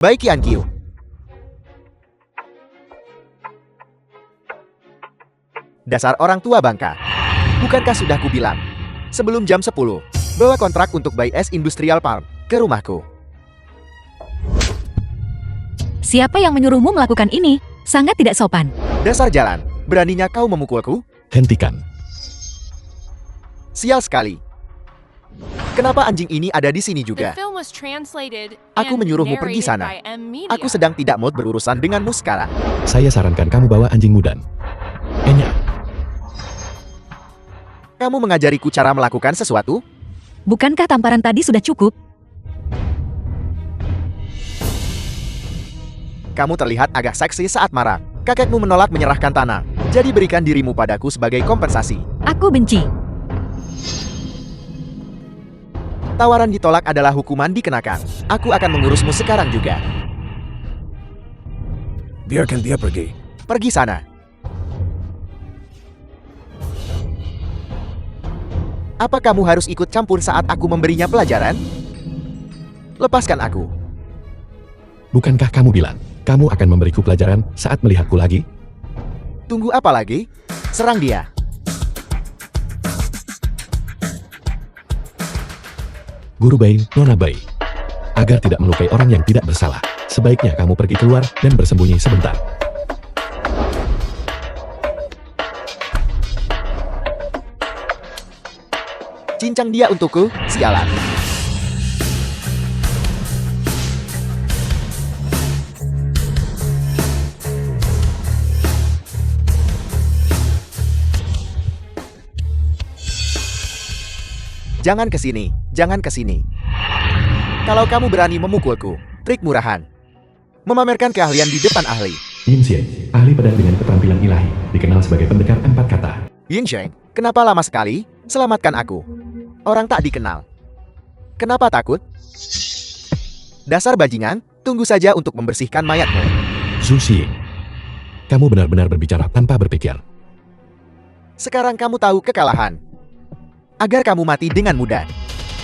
Baik Yan Qiu. Dasar orang tua bangka. Bukankah sudah kubilang sebelum jam 10, bawa kontrak untuk buy es Industrial Park ke rumahku. Siapa yang menyuruhmu melakukan ini? Sangat tidak sopan. Dasar jalan, beraninya kau memukulku? Hentikan. Sial sekali. Kenapa anjing ini ada di sini juga? Aku menyuruhmu pergi sana. Aku sedang tidak mau berurusan denganmu sekarang. Saya sarankan kamu bawa anjing mudan. Enya. Kamu mengajariku cara melakukan sesuatu? Bukankah tamparan tadi sudah cukup? Kamu terlihat agak seksi saat marah. Kakekmu menolak menyerahkan tanah. Jadi berikan dirimu padaku sebagai kompensasi. Aku benci. Tawaran ditolak adalah hukuman dikenakan. Aku akan mengurusmu sekarang juga. Biarkan dia pergi. Pergi sana. Apa kamu harus ikut campur saat aku memberinya pelajaran? Lepaskan aku. Bukankah kamu bilang, kamu akan memberiku pelajaran saat melihatku lagi? Tunggu apa lagi? Serang dia. Guru Bai, Nona Bai. Agar tidak melukai orang yang tidak bersalah, sebaiknya kamu pergi keluar dan bersembunyi sebentar. Cincang dia untukku, sialan. Jangan kesini, jangan kesini. Kalau kamu berani memukulku, trik murahan. Memamerkan keahlian di depan ahli. Yin Xian, ahli pedang dengan keterampilan ilahi, dikenal sebagai pendekar 4 kata. Yin Sheng, kenapa lama sekali? Selamatkan aku. Orang tak dikenal. Kenapa takut? Dasar bajingan, tunggu saja untuk membersihkan mayatmu. Zhu Xiying. Kamu benar-benar berbicara tanpa berpikir. Sekarang kamu tahu kekalahan. Agar kamu mati dengan mudah.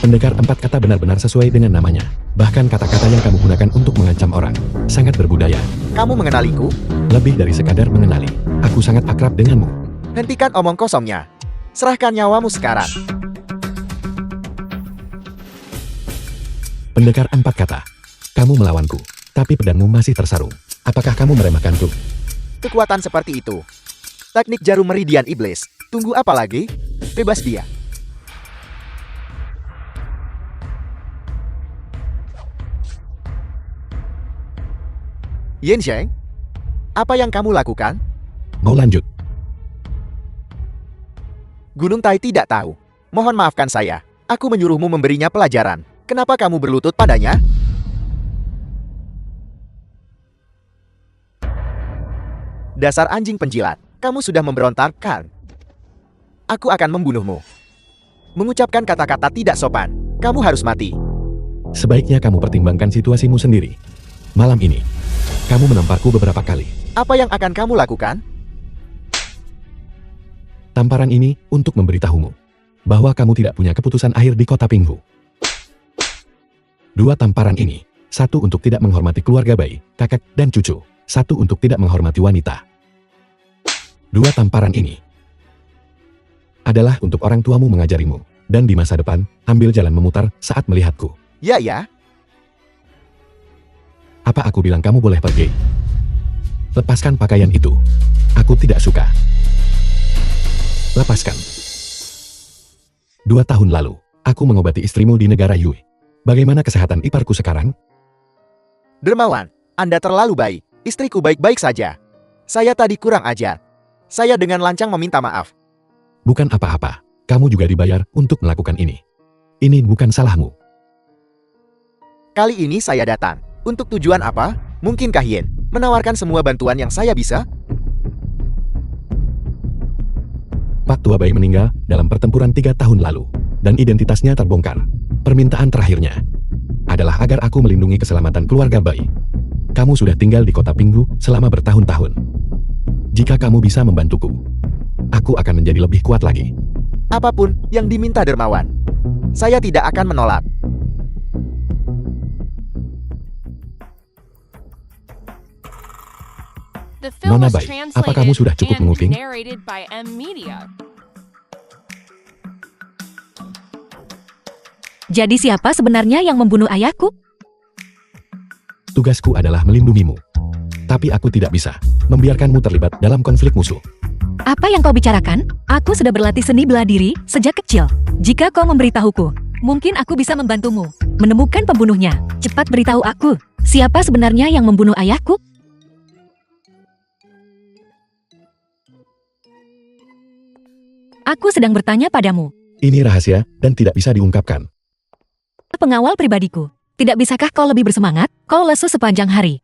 Pendekar 4 kata benar-benar sesuai dengan namanya. Bahkan kata-kata yang kamu gunakan untuk mengancam orang sangat berbudaya. Kamu mengenaliku? Lebih dari sekadar mengenali. Aku sangat akrab denganmu. Hentikan omong kosongnya. Serahkan nyawamu sekarang. Pendekar 4 kata. Kamu melawanku, tapi pedangmu masih tersarung. Apakah kamu meremehkanku? Kekuatan seperti itu. Teknik jarum meridian iblis. Tunggu apa lagi? Bebas dia. Yin Sheng, apa yang kamu lakukan? Mau lanjut? Gunung Tai tidak tahu. Mohon maafkan saya. Aku menyuruhmu memberinya pelajaran. Kenapa kamu berlutut padanya? Dasar anjing penjilat. Kamu sudah memberontak, kan? Aku akan membunuhmu. Mengucapkan kata-kata tidak sopan. Kamu harus mati. Sebaiknya kamu pertimbangkan situasimu sendiri. Malam ini, kamu menamparku beberapa kali. Apa yang akan kamu lakukan? Tamparan ini untuk memberitahumu bahwa kamu tidak punya keputusan akhir di kota Pinghu. 2 tamparan ini, 1 untuk tidak menghormati keluarga Bai, kakek, dan cucu. 1 untuk tidak menghormati wanita. 2 tamparan ini adalah untuk orang tuamu mengajarimu. Dan di masa depan, ambil jalan memutar saat melihatku. Ya, ya. Apa aku bilang kamu boleh pergi? Lepaskan pakaian itu. Aku tidak suka. Lepaskan. 2 tahun lalu, aku mengobati istrimu di negara Yue. Bagaimana kesehatan iparku sekarang? Dermawan, Anda terlalu baik. Istriku baik-baik saja. Saya tadi kurang ajar. Saya dengan lancang meminta maaf. Bukan apa-apa. Kamu juga dibayar untuk melakukan ini. Ini bukan salahmu. Kali ini saya datang. Untuk tujuan apa? Mungkinkah Yin menawarkan semua bantuan yang saya bisa? Pak Tua Bai meninggal dalam pertempuran 3 tahun lalu. Dan identitasnya terbongkar. Permintaan terakhirnya adalah agar aku melindungi keselamatan keluarga Bai. Kamu sudah tinggal di kota Pinghu selama bertahun-tahun. Jika kamu bisa membantuku, aku akan menjadi lebih kuat lagi. Apapun yang diminta dermawan, saya tidak akan menolak. The film Nona was Bai, apa kamu translated sudah cukup and menguping? narrated by M Media. Jadi siapa sebenarnya yang membunuh ayahku? Tugasku adalah melindungimu. Tapi aku tidak bisa membiarkanmu terlibat dalam konflik musuh. Apa yang kau bicarakan? Aku sudah berlatih seni bela diri sejak kecil. Jika kau memberitahuku, mungkin aku bisa membantumu menemukan pembunuhnya. Cepat beritahu aku, siapa sebenarnya yang membunuh ayahku? Aku sedang bertanya padamu. Ini rahasia dan tidak bisa diungkapkan. Pengawal pribadiku, tidak bisakah kau lebih bersemangat? Kau lesu sepanjang hari.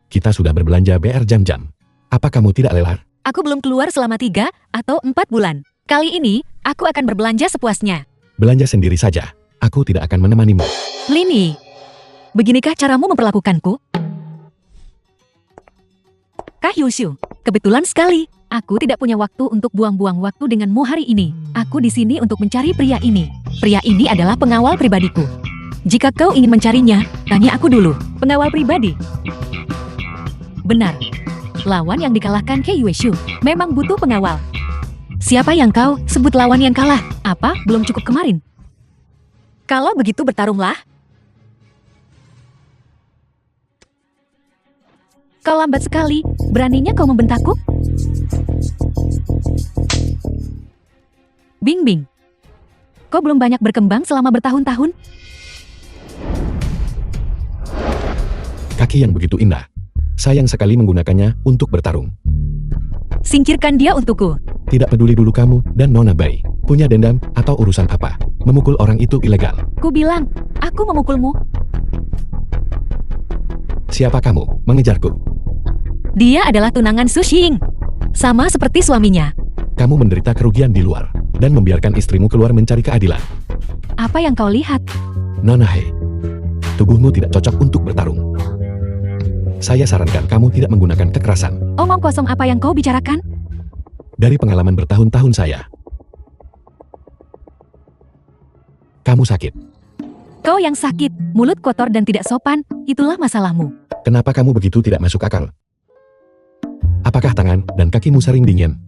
Kita sudah berbelanja BR jam-jam. Apa kamu tidak lelah? Aku belum keluar selama 3 atau 4 bulan. Kali ini, aku akan berbelanja sepuasnya. Belanja sendiri saja. Aku tidak akan menemanimu. Lini, beginikah caramu memperlakukanku? Kak Yushu, kebetulan sekali. Aku tidak punya waktu untuk buang-buang waktu denganmu hari ini. Aku di sini untuk mencari pria ini. Pria ini adalah pengawal pribadiku. Jika kau ingin mencarinya, tanya aku dulu. Pengawal pribadi? Benar. Lawan yang dikalahkan Kei Yueshu memang butuh pengawal. Siapa yang kau sebut lawan yang kalah? Apa, belum cukup kemarin? Kalau begitu bertarunglah. Kau lambat sekali, beraninya kau membentakku? Bing Bing. Kau belum banyak berkembang selama bertahun-tahun? Kaki yang begitu indah. Sayang sekali menggunakannya untuk bertarung. Singkirkan dia untukku. Tidak peduli dulu kamu dan Nona Bai punya dendam atau urusan apa. Memukul orang itu ilegal. Ku bilang, aku memukulmu. Siapa kamu mengejarku? Dia adalah tunangan Su Xing. Sama seperti suaminya. Kamu menderita kerugian di luar dan membiarkan istrimu keluar mencari keadilan. Apa yang kau lihat? Nona Hei, tubuhmu tidak cocok untuk bertarung. Saya sarankan kamu tidak menggunakan kekerasan. Omong kosong apa yang kau bicarakan? Dari pengalaman bertahun-tahun saya. Kamu sakit. Kau yang sakit, mulut kotor dan tidak sopan, itulah masalahmu. Kenapa kamu begitu tidak masuk akal? Apakah tangan dan kakimu sering dingin?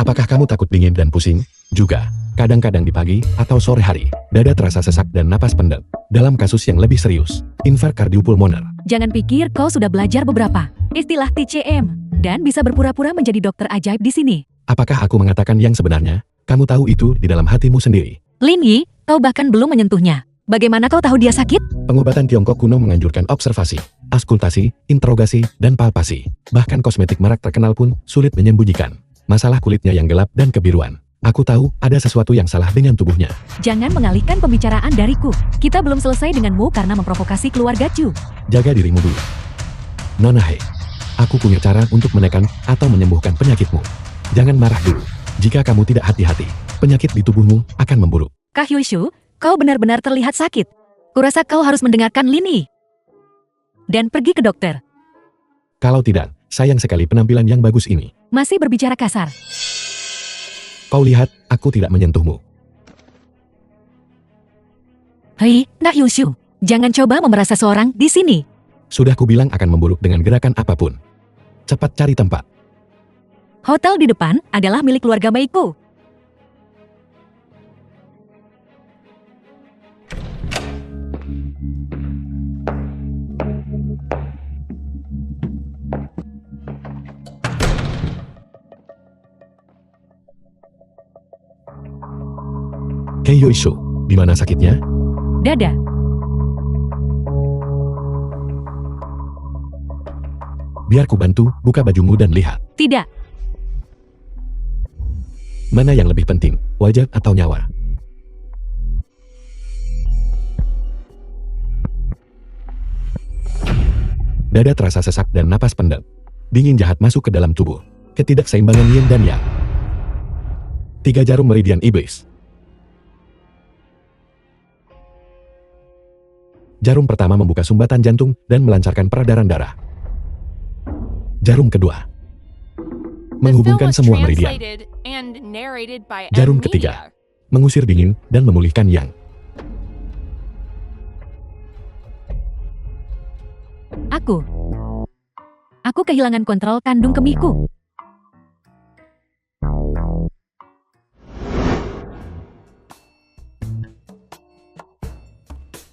Apakah kamu takut dingin dan pusing? Juga, kadang-kadang di pagi atau sore hari, dada terasa sesak dan napas pendek. Dalam kasus yang lebih serius, infark kardiopulmoner. Jangan pikir kau sudah belajar beberapa istilah TCM dan bisa berpura-pura menjadi dokter ajaib di sini. Apakah aku mengatakan yang sebenarnya? Kamu tahu itu di dalam hatimu sendiri. Lin Yi, kau bahkan belum menyentuhnya. Bagaimana kau tahu dia sakit? Pengobatan Tiongkok kuno menganjurkan observasi, auskultasi, interogasi, dan palpasi. Bahkan kosmetik merek terkenal pun sulit menyembunyikan masalah kulitnya yang gelap dan kebiruan. Aku tahu ada sesuatu yang salah dengan tubuhnya. Jangan mengalihkan pembicaraan dariku. Kita belum selesai denganmu karena memprovokasi keluarga Chu. Jaga dirimu dulu. Nona Hei, aku punya cara untuk menekan atau menyembuhkan penyakitmu. Jangan marah dulu. Jika kamu tidak hati-hati, penyakit di tubuhmu akan memburuk. Kak Yushu, kau benar-benar terlihat sakit. Kurasa kau harus mendengarkan Lini. Dan pergi ke dokter. Kalau tidak, sayang sekali penampilan yang bagus ini. Masih berbicara kasar. Kau lihat, aku tidak menyentuhmu. Hei, Kak Yushu, jangan coba memerasa seorang di sini. Sudah kubilang akan memburuk dengan gerakan apapun. Cepat cari tempat. Hotel di depan adalah milik keluarga Meiku. Kei Yoishu, di mana sakitnya? Dada. Biar ku bantu, buka bajumu dan lihat. Tidak. Mana yang lebih penting, wajah atau nyawa? Dada terasa sesak dan napas pendek. Dingin jahat masuk ke dalam tubuh. Ketidakseimbangan yin dan yang. 3 jarum meridian iblis. Jarum pertama membuka sumbatan jantung dan melancarkan peredaran darah. Jarum kedua menghubungkan semua meridian. Jarum ketiga mengusir dingin dan memulihkan yang. Aku. Aku kehilangan kontrol kandung kemihku.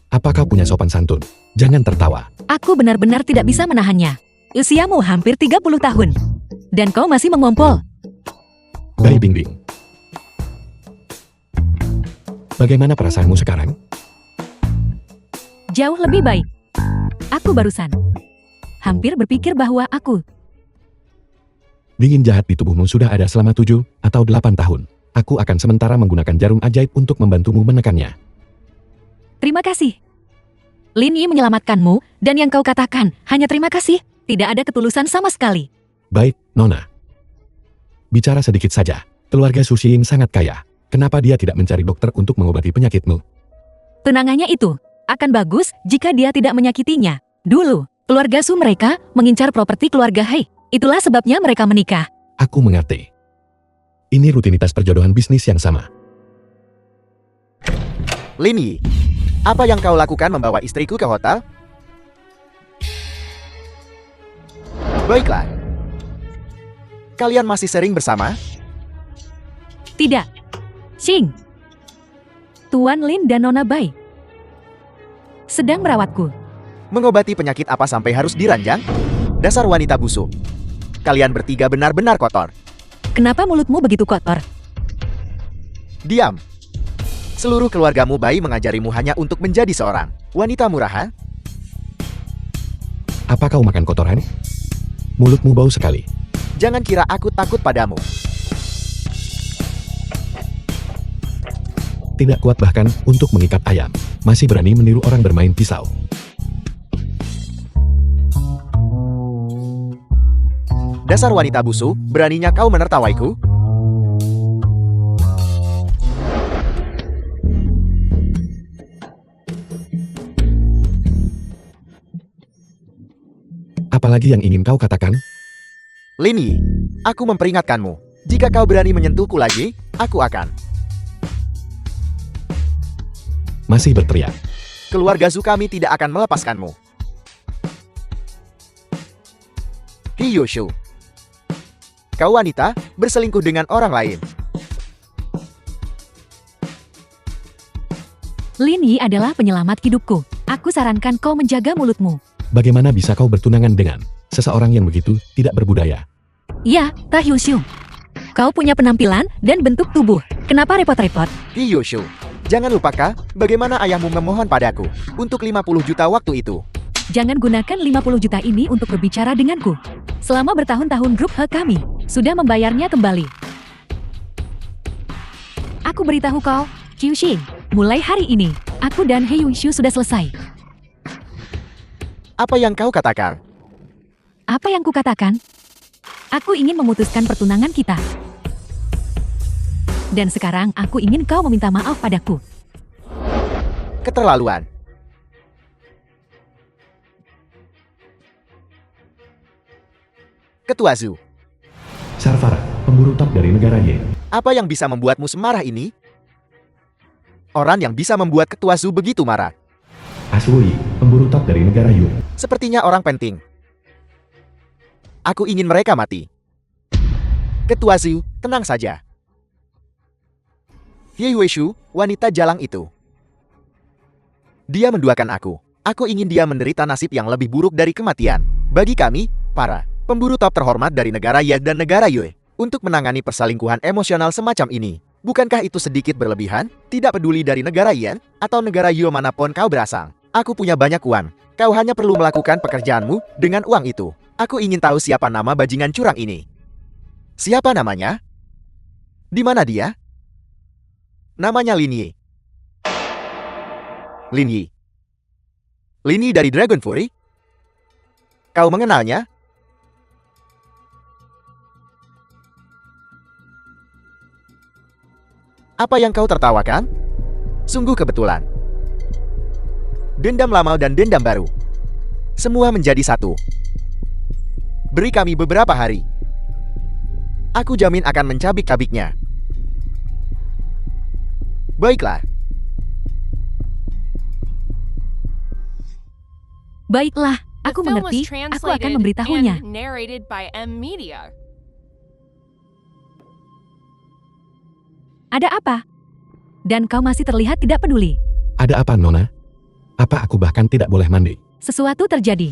Apa kau punya sopan santun? Jangan tertawa. Aku benar-benar tidak bisa menahannya. Usiamu hampir 30 tahun. Dan kau masih mengompol. Bai Bingbing. Bagaimana perasaanmu sekarang? Jauh lebih baik. Aku barusan hampir berpikir bahwa aku Dingin jahat di tubuhmu sudah ada selama 7 atau 8 tahun. Aku akan sementara menggunakan jarum ajaib untuk membantumu menekannya. Terima kasih. Lin Yi menyelamatkanmu, dan yang kau katakan hanya terima kasih. Tidak ada ketulusan sama sekali. Baik, Nona. Bicara sedikit saja. Keluarga Su Xiying sangat kaya. Kenapa dia tidak mencari dokter untuk mengobati penyakitmu? Tunangannya itu akan bagus jika dia tidak menyakitinya. Dulu, keluarga Su mereka mengincar properti keluarga Hai. Itulah sebabnya mereka menikah. Aku mengerti. Ini rutinitas perjodohan bisnis yang sama. Lin Yi, apa yang kau lakukan membawa istriku ke hotel? Baiklah. Kalian masih sering bersama? Tidak. Xing. Tuan Lin dan Nona Bai sedang merawatku. Mengobati penyakit apa sampai harus diranjang? Dasar wanita busuk. Kalian bertiga benar-benar kotor. Kenapa mulutmu begitu kotor? Diam. Seluruh keluargamu Bai mengajarimu hanya untuk menjadi seorang wanita murahan? Apa kau makan kotoran? Mulutmu bau sekali. Jangan kira aku takut padamu. Tidak kuat bahkan untuk mengikat ayam. Masih berani meniru orang bermain pisau. Dasar wanita busuk, beraninya kau menertawaiku? Apalagi yang ingin kau katakan? Lin Yi, aku memperingatkanmu. Jika kau berani menyentuhku lagi, aku akan. Masih berteriak. Keluarga Zu kami tidak akan melepaskanmu. Hiyoshu. Kau wanita, berselingkuh dengan orang lain. Lin Yi adalah penyelamat hidupku. Aku sarankan kau menjaga mulutmu. Bagaimana bisa kau bertunangan dengan seseorang yang begitu tidak berbudaya? Ya, Ta Hyushu. Kau punya penampilan dan bentuk tubuh. Kenapa repot-repot? Hiyoshu. Jangan lupakan bagaimana ayahmu memohon padaku untuk 50 juta waktu itu. Jangan gunakan 50 juta ini untuk berbicara denganku. Selama bertahun-tahun grup He kami sudah membayarnya kembali. Aku beritahu kau, Kyushin, mulai hari ini, aku dan He Yunshu sudah selesai. Apa yang kau katakan? Apa yang kukatakan? Aku ingin memutuskan pertunangan kita. Dan sekarang aku ingin kau meminta maaf padaku. Keterlaluan. Ketua Zu, Sarfara, pemburu top dari negara Ye. apa yang bisa membuatmu semarah ini? Orang yang bisa membuat Ketua Zu begitu marah. Aswoi, pemburu top dari negara Yu. Sepertinya orang penting. Aku ingin mereka mati. Ketua Zu, tenang saja. Ye Huishu, wanita jalang itu. Dia menduakan aku. Aku ingin dia menderita nasib yang lebih buruk dari kematian. Bagi kami, para pemburu top terhormat dari negara Ye dan negara Yue, untuk menangani perselingkuhan emosional semacam ini. Bukankah itu sedikit berlebihan? Tidak peduli dari negara Yen atau negara Yue manapun kau berasal. Aku punya banyak uang. Kau hanya perlu melakukan pekerjaanmu dengan uang itu. Aku ingin tahu siapa nama bajingan curang ini. Siapa namanya? Di mana dia? Namanya Lin Yi. Lin Yi. Lin Yi dari Dragon Fury? Kau mengenalnya? Apa yang kau tertawakan? Sungguh kebetulan. Dendam lama dan dendam baru. Semua menjadi satu. Beri kami beberapa hari. Aku jamin akan mencabik-cabiknya. Baiklah. Baiklah, Aku film mengerti, was aku akan translated memberitahunya. and narrated by M Media. Ada apa? Dan kau masih terlihat tidak peduli. Ada apa, Nona? Apa aku bahkan tidak boleh mandi? Sesuatu terjadi.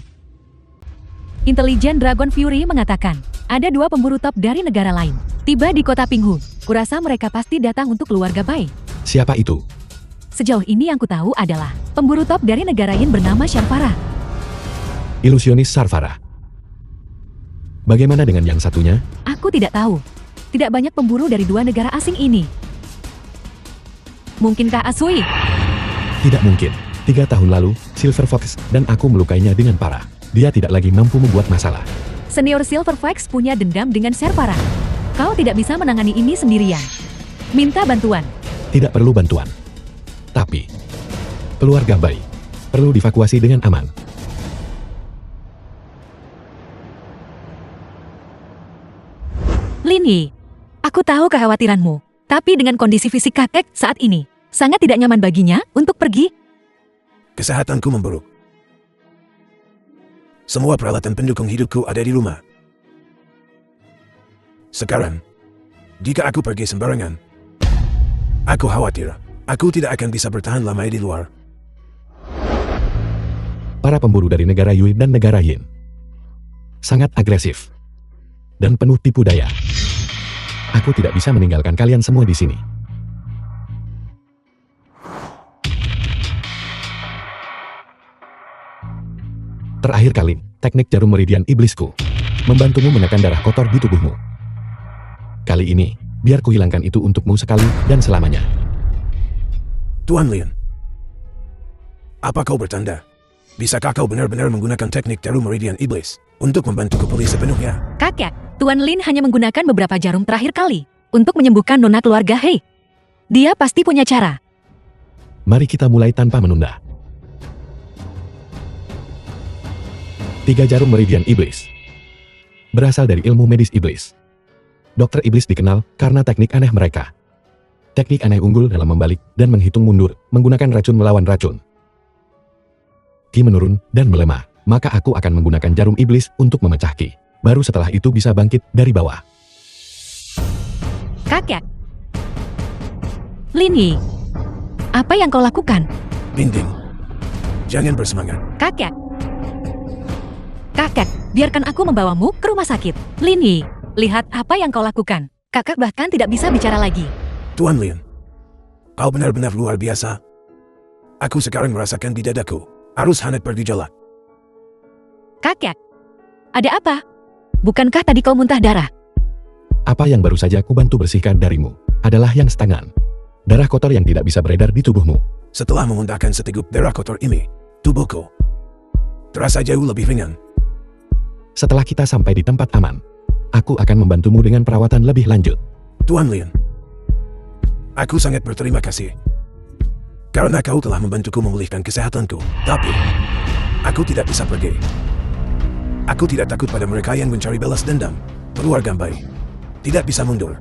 Intelijen Dragon Fury mengatakan, ada 2 pemburu top dari negara lain. Tiba di kota Pinghu. Kurasa mereka pasti datang untuk keluarga Bai. Siapa itu? Sejauh ini yang ku tahu adalah pemburu top dari negara Yin bernama Sharvara. Ilusionis Sarvara. Bagaimana dengan yang satunya? Aku tidak tahu. Tidak banyak pemburu dari 2 negara asing ini. Mungkinkah Asui? Tidak mungkin. 3 tahun lalu, Silver Fox dan aku melukainya dengan parah. Dia tidak lagi mampu membuat masalah. Senior Silver Fox punya dendam dengan Sharvara. Kau tidak bisa menangani ini sendirian. Minta bantuan. Tidak perlu bantuan. Tapi, keluarga Bai perlu dievakuasi dengan aman. Lin Yi, aku tahu kekhawatiranmu. Tapi dengan kondisi fisik kakek saat ini, sangat tidak nyaman baginya untuk pergi. Kesehatanku memburuk. Semua peralatan pendukung hidupku ada di rumah. Sekarang, jika aku pergi sembarangan, aku khawatir aku tidak akan bisa bertahan lama di luar. Para pemburu dari negara Yue dan negara Yin sangat agresif dan penuh tipu daya. Aku tidak bisa meninggalkan kalian semua di sini. Terakhir kali, teknik jarum meridian iblisku membantumu menekan darah kotor di tubuhmu. Kali ini, biar ku hilangkan itu untukmu sekali dan selamanya. Tuan Lin, apa kau bertanda? Bisakah kau benar-benar menggunakan teknik jarum meridian iblis untuk membantuku pulih sepenuhnya? Kakek, Tuan Lin hanya menggunakan beberapa jarum terakhir kali untuk menyembuhkan nona keluarga Hei. Dia pasti punya cara. Mari kita mulai tanpa menunda. 3 jarum meridian iblis berasal dari ilmu medis iblis. Dokter iblis dikenal karena teknik aneh mereka. Teknik aneh unggul dalam membalik dan menghitung mundur menggunakan racun melawan racun. Ki menurun dan melemah, maka aku akan menggunakan jarum iblis untuk memecah Ki. Baru setelah itu bisa bangkit dari bawah. Kakek. Lin Yi, apa yang kau lakukan? Binding, jangan bersemangat. Kakek. Kakek, biarkan aku membawamu ke rumah sakit. Lin Yi, lihat apa yang kau lakukan. Kakak bahkan tidak bisa bicara lagi. Tuan Lin, kau benar-benar luar biasa. Aku sekarang merasakan di dadaku arus hangat bergejolak. Kakek, ada apa? Bukankah tadi kau muntah darah? Apa yang baru saja ku bantu bersihkan darimu adalah yang setangan. Darah kotor yang tidak bisa beredar di tubuhmu. Setelah memuntahkan seteguk darah kotor ini, tubuhku terasa jauh lebih ringan. Setelah kita sampai di tempat aman, aku akan membantumu dengan perawatan lebih lanjut. Tuan Lin, aku sangat berterima kasih. Karena kau telah membantuku memulihkan kesehatanku. Tapi, aku tidak bisa pergi. Aku tidak takut pada mereka yang mencari balas dendam. Keluarga Bai tidak bisa mundur.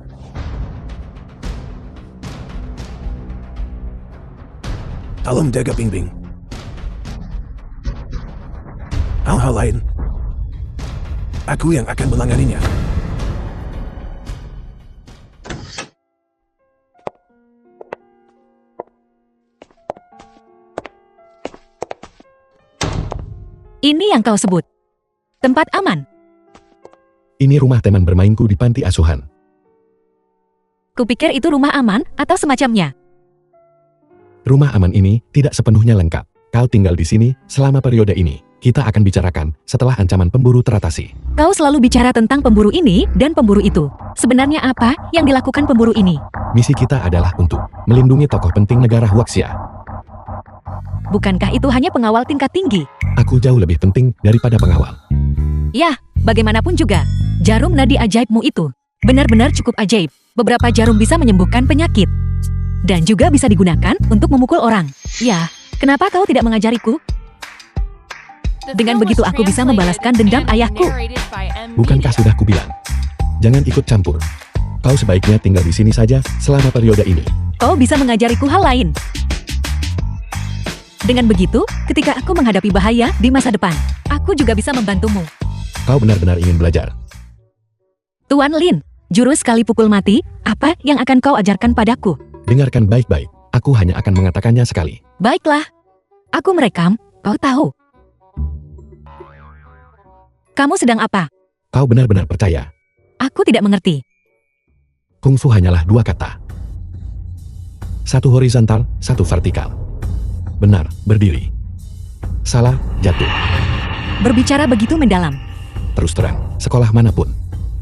Tolong jaga Bingbing. Hal-hal lain, aku yang akan menanganinya. Ini yang kau sebut tempat aman. Ini rumah teman bermainku di panti asuhan. Kupikir itu rumah aman atau semacamnya. Rumah aman ini tidak sepenuhnya lengkap. Kau tinggal di sini selama periode ini. Kita akan bicarakan setelah ancaman pemburu teratasi. Kau selalu bicara tentang pemburu ini dan pemburu itu. Sebenarnya apa yang dilakukan pemburu ini? Misi kita adalah untuk melindungi tokoh penting negara Huaxia. Bukankah itu hanya pengawal tingkat tinggi? Aku jauh lebih penting daripada pengawal. Yah, bagaimanapun juga, jarum nadi ajaibmu itu benar-benar cukup ajaib. Beberapa jarum bisa menyembuhkan penyakit. Dan juga bisa digunakan untuk memukul orang. Ya, kenapa kau tidak mengajariku? Dengan begitu aku bisa membalaskan dendam ayahku. Bukankah sudah kubilang? Jangan ikut campur. Kau sebaiknya tinggal di sini saja selama periode ini. Kau bisa mengajariku hal lain. Dengan begitu, ketika aku menghadapi bahaya di masa depan, aku Aku juga bisa membantumu. Kau benar-benar ingin belajar. Tuan Lin, jurus sekali pukul mati, apa yang akan kau ajarkan padaku? Dengarkan baik-baik, aku hanya akan mengatakannya sekali. Baiklah. Aku merekam, kau tahu. Kamu sedang apa? Kau benar-benar percaya. Aku tidak mengerti. Kungfu hanyalah dua kata. Satu horizontal, satu vertikal. Benar, berdiri. Salah, jatuh. Berbicara begitu mendalam. Terus terang, sekolah manapun,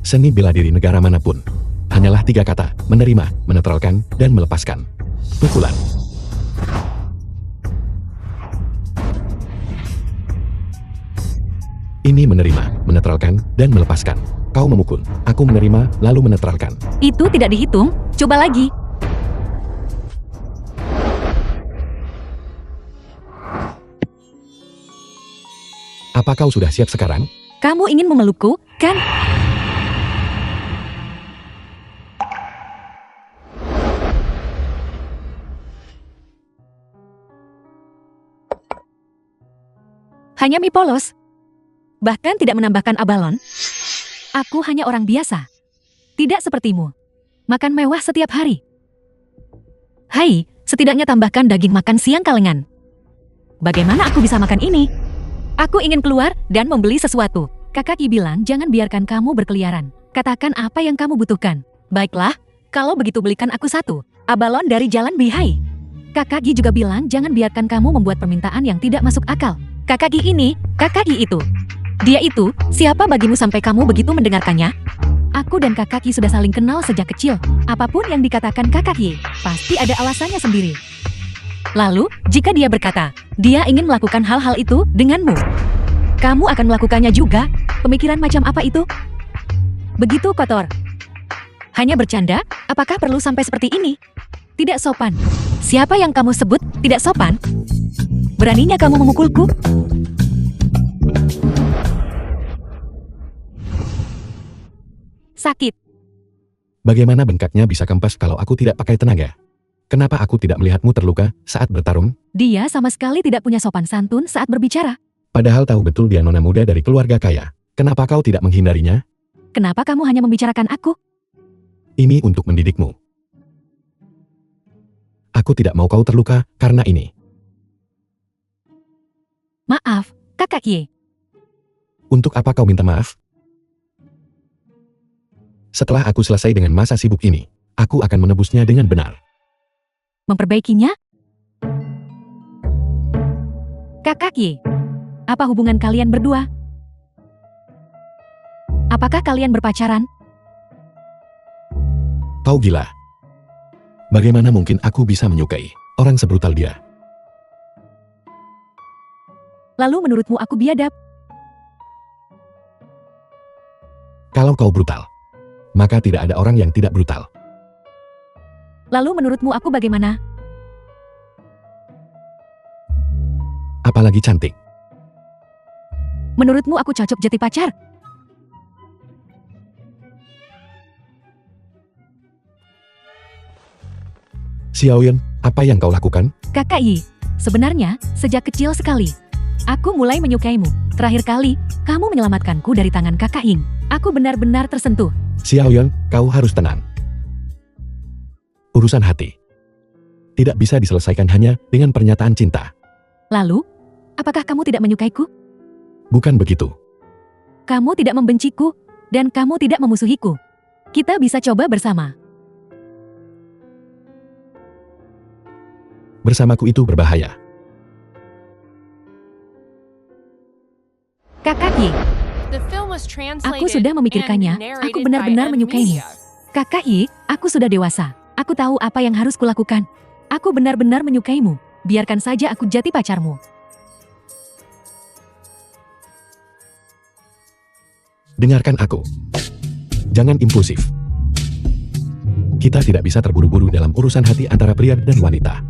seni bela diri negara manapun, hanyalah tiga kata, menerima, menetralkan, dan melepaskan. Pukulan. Ini menerima, menetralkan, dan melepaskan. Kau memukul, aku menerima, lalu menetralkan. Itu tidak dihitung, coba lagi. Apa kau sudah siap sekarang? Kamu ingin memelukku, kan? Hanya mie polos. Bahkan tidak menambahkan abalon. Aku hanya orang biasa. Tidak sepertimu. Makan mewah setiap hari. Hai, setidaknya tambahkan daging makan siang kalengan. Bagaimana aku bisa makan ini? Aku ingin keluar dan membeli sesuatu. Kakak Yi bilang jangan biarkan kamu berkeliaran. Katakan apa yang kamu butuhkan. Baiklah, kalau begitu belikan aku satu. Abalon dari Jalan Bihai. Kakak Yi juga bilang jangan biarkan kamu membuat permintaan yang tidak masuk akal. Kakak Yi ini, kakak Yi itu. Dia itu, siapa bagimu sampai kamu begitu mendengarkannya? Aku dan kakak Yi sudah saling kenal sejak kecil. Apapun yang dikatakan kakak Yi, pasti ada alasannya sendiri. Lalu, jika dia berkata, dia ingin melakukan hal-hal itu denganmu, kamu akan melakukannya juga? Pemikiran macam apa itu? Begitu kotor. Hanya bercanda, apakah perlu sampai seperti ini? Tidak sopan. Siapa yang kamu sebut tidak sopan? Beraninya kamu memukulku? Sakit. Bagaimana bengkaknya bisa kempes kalau aku tidak pakai tenaga? Kenapa aku tidak melihatmu terluka saat bertarung? Dia sama sekali tidak punya sopan santun saat berbicara. Padahal tahu betul dia nona muda dari keluarga kaya. Kenapa kau tidak menghindarinya? Kenapa kamu hanya membicarakan aku? Ini untuk mendidikmu. Aku tidak mau kau terluka karena ini. Maaf, kakak Ye. Untuk apa kau minta maaf? Setelah aku selesai dengan masa sibuk ini, aku akan menebusnya dengan benar. Memperbaikinya? Kakak Ye, apa hubungan kalian berdua? Apakah kalian berpacaran? Kau gila. Bagaimana mungkin aku bisa menyukai orang sebrutal dia? Lalu menurutmu aku biadab? Kalau kau brutal, maka tidak ada orang yang tidak brutal. Lalu menurutmu aku bagaimana? Apalagi cantik. Menurutmu aku cocok jadi pacar? Xiaoyan, apa yang kau lakukan? Kakak Yi, sebenarnya sejak kecil sekali, aku mulai menyukaimu. Terakhir kali, kamu menyelamatkanku dari tangan kakak Ying. Aku benar-benar tersentuh. Xiaoyan, kau harus tenang. Urusan hati tidak bisa diselesaikan hanya dengan pernyataan cinta. Lalu, apakah kamu tidak menyukaiku? Bukan begitu. Kamu tidak membenciku, dan kamu tidak memusuhiku. Kita bisa coba bersama. Bersamaku itu berbahaya. Kakak Yi, The film was translated aku sudah memikirkannya. and Aku narrated benar-benar by menyukaimu. M-Media. Kakak Yi, aku sudah dewasa. Aku tahu apa yang harus kulakukan. Aku benar-benar menyukaimu. Biarkan saja aku jadi pacarmu. Dengarkan aku. Jangan impulsif. Kita tidak bisa terburu-buru dalam urusan hati antara pria dan wanita.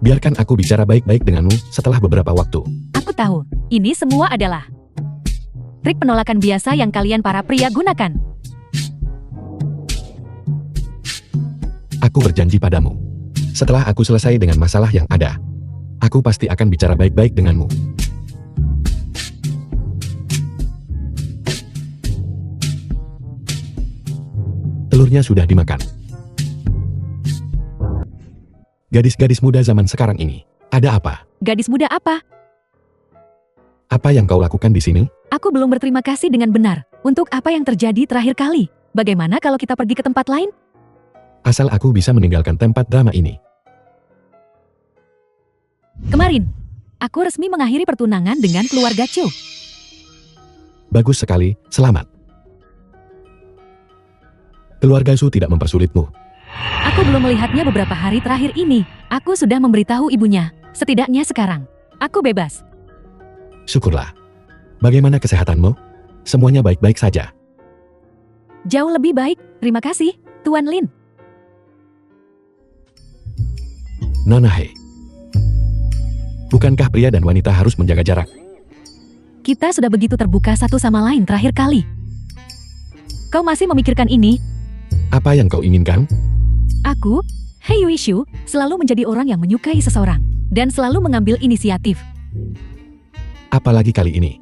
Biarkan aku bicara baik-baik denganmu setelah beberapa waktu. Aku tahu, ini semua adalah trik penolakan biasa yang kalian para pria gunakan. Aku berjanji padamu. Setelah aku selesai dengan masalah yang ada, aku pasti akan bicara baik-baik denganmu. Telurnya sudah dimakan. Gadis-gadis muda zaman sekarang ini, ada apa? Gadis muda apa? Apa yang kau lakukan di sini? Aku belum berterima kasih dengan benar. Untuk apa yang terjadi terakhir kali? Bagaimana kalau kita pergi ke tempat lain? Asal aku bisa meninggalkan tempat drama ini. Kemarin, aku resmi mengakhiri pertunangan dengan keluarga Cho. Bagus sekali, selamat. Keluarga Su tidak mempersulitmu. Aku belum melihatnya beberapa hari terakhir ini. Aku sudah memberitahu ibunya. Setidaknya sekarang, aku bebas. Syukurlah. Bagaimana kesehatanmu? Semuanya baik-baik saja. Jauh lebih baik, terima kasih, Tuan Lin. Nanahe. Bukankah pria dan wanita harus menjaga jarak? Kita sudah begitu terbuka satu sama lain terakhir kali. Kau masih memikirkan ini? Apa yang kau inginkan? Aku, Hei Yuishu, selalu menjadi orang yang menyukai seseorang. Dan selalu mengambil inisiatif. Apalagi kali ini.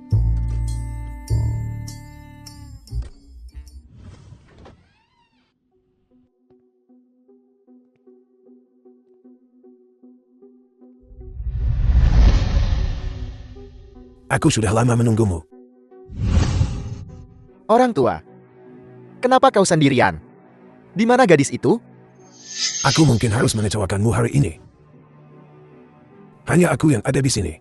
Aku sudah lama menunggumu. Orang tua. Kenapa kau sendirian? Di mana gadis itu? Aku mungkin harus mengecewakanmu hari ini. Hanya aku yang ada di sini.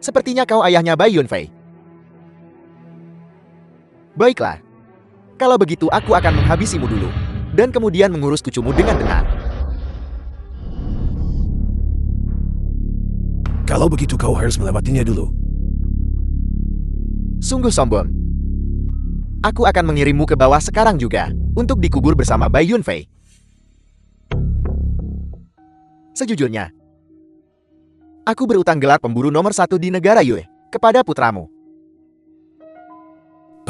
Sepertinya kau ayahnya Bai Yunfei. Baiklah. Kalau begitu aku akan menghabisimu dulu. Dan kemudian mengurus cucumu dengan benar. Kalau begitu kau harus melewatinya dulu. Sungguh sombong. Aku akan mengirimmu ke bawah sekarang juga. Untuk dikubur bersama Bai Yunfei. Sejujurnya, aku berutang gelar pemburu nomor 1 di negara Yue kepada putramu.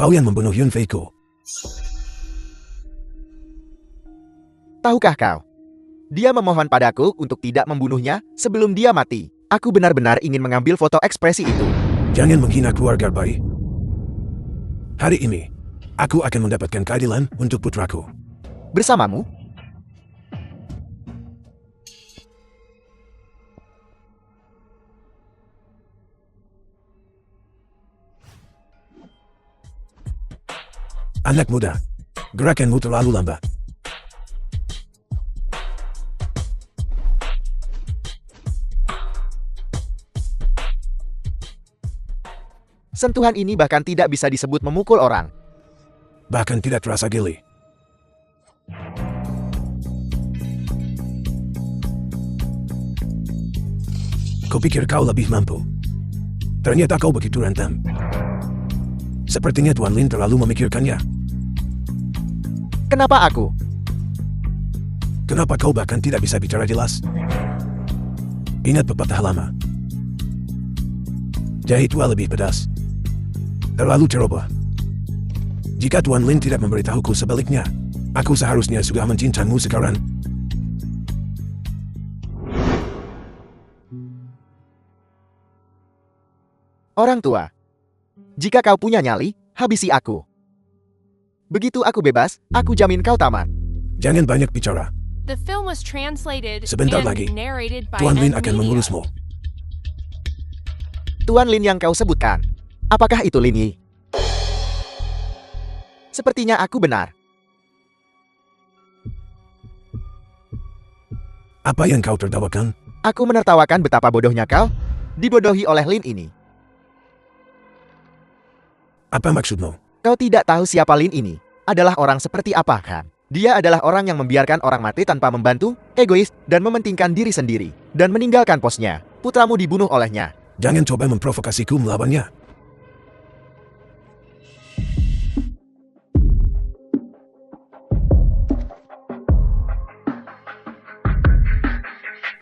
Kau yang membunuh Yunfei-ku. Tahukah kau? Dia memohon padaku untuk tidak membunuhnya sebelum dia mati. Aku benar-benar ingin mengambil foto ekspresi itu. Jangan menghina keluarga Bai. Hari ini, aku akan mendapatkan keadilan untuk putraku. Bersamamu? Anak muda, gerakanmu terlalu lambat. Sentuhan ini bahkan tidak bisa disebut memukul orang. Bahkan tidak terasa geli. Kupikir kau lebih mampu. Ternyata kau begitu rentan. Sepertinya Tuan Lin terlalu memikirkannya. Kenapa aku? Kenapa kau bahkan tidak bisa bicara jelas? Ingat pepatah lama. Jahe tua lebih pedas. Terlalu ceroboh. Jika Tuan Lin tidak memberitahuku sebaliknya, aku seharusnya sudah mencintaimu sekarang. Orang tua. Jika kau punya nyali, habisi aku. Begitu aku bebas, aku jamin kau tamat. Jangan banyak bicara. The film was translated Sebentar and lagi, narrated by Tuan Lin Ed akan Media. mengurusmu. Tuan Lin yang kau sebutkan. Apakah itu Lin Yi? Sepertinya aku benar. Apa yang kau tertawakan? Aku menertawakan betapa bodohnya kau dibodohi oleh Lin ini. Apa maksudmu? Kau tidak tahu siapa Lin ini. Adalah orang seperti apa kan? Dia adalah orang yang membiarkan orang mati tanpa membantu, egois, dan mementingkan diri sendiri. Dan meninggalkan posnya. Putramu dibunuh olehnya. Jangan coba memprovokasiku melawannya.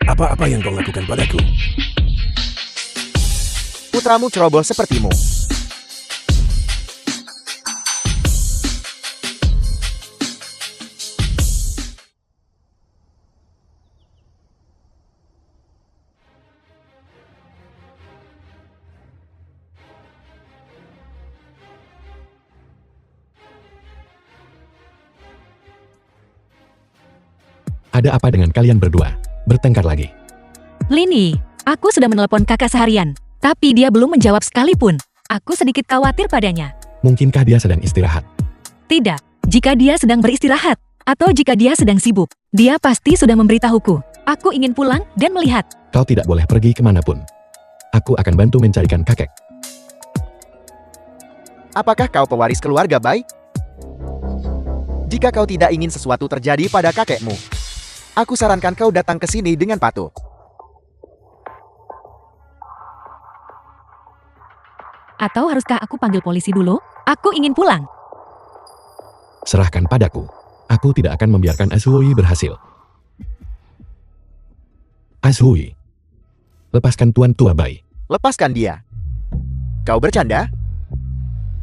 Apa-apa yang kau lakukan padaku? Putramu ceroboh sepertimu. Ada apa dengan kalian berdua? Bertengkar lagi. Lini, aku sudah menelepon kakak seharian, tapi dia belum menjawab sekalipun. Aku sedikit khawatir padanya. Mungkinkah dia sedang istirahat? Tidak, jika dia sedang beristirahat, atau jika dia sedang sibuk, dia pasti sudah memberitahuku. Aku ingin pulang dan melihat. Kau tidak boleh pergi kemanapun. Aku akan bantu mencarikan kakek. Apakah kau pewaris keluarga Bai? Jika kau tidak ingin sesuatu terjadi pada kakekmu, aku sarankan kau datang ke sini dengan patuh. Atau haruskah aku panggil polisi dulu? Aku ingin pulang. Serahkan padaku. Aku tidak akan membiarkan Azhui berhasil. Azhui, lepaskan Tuan Tua Bai. Lepaskan dia. Kau bercanda?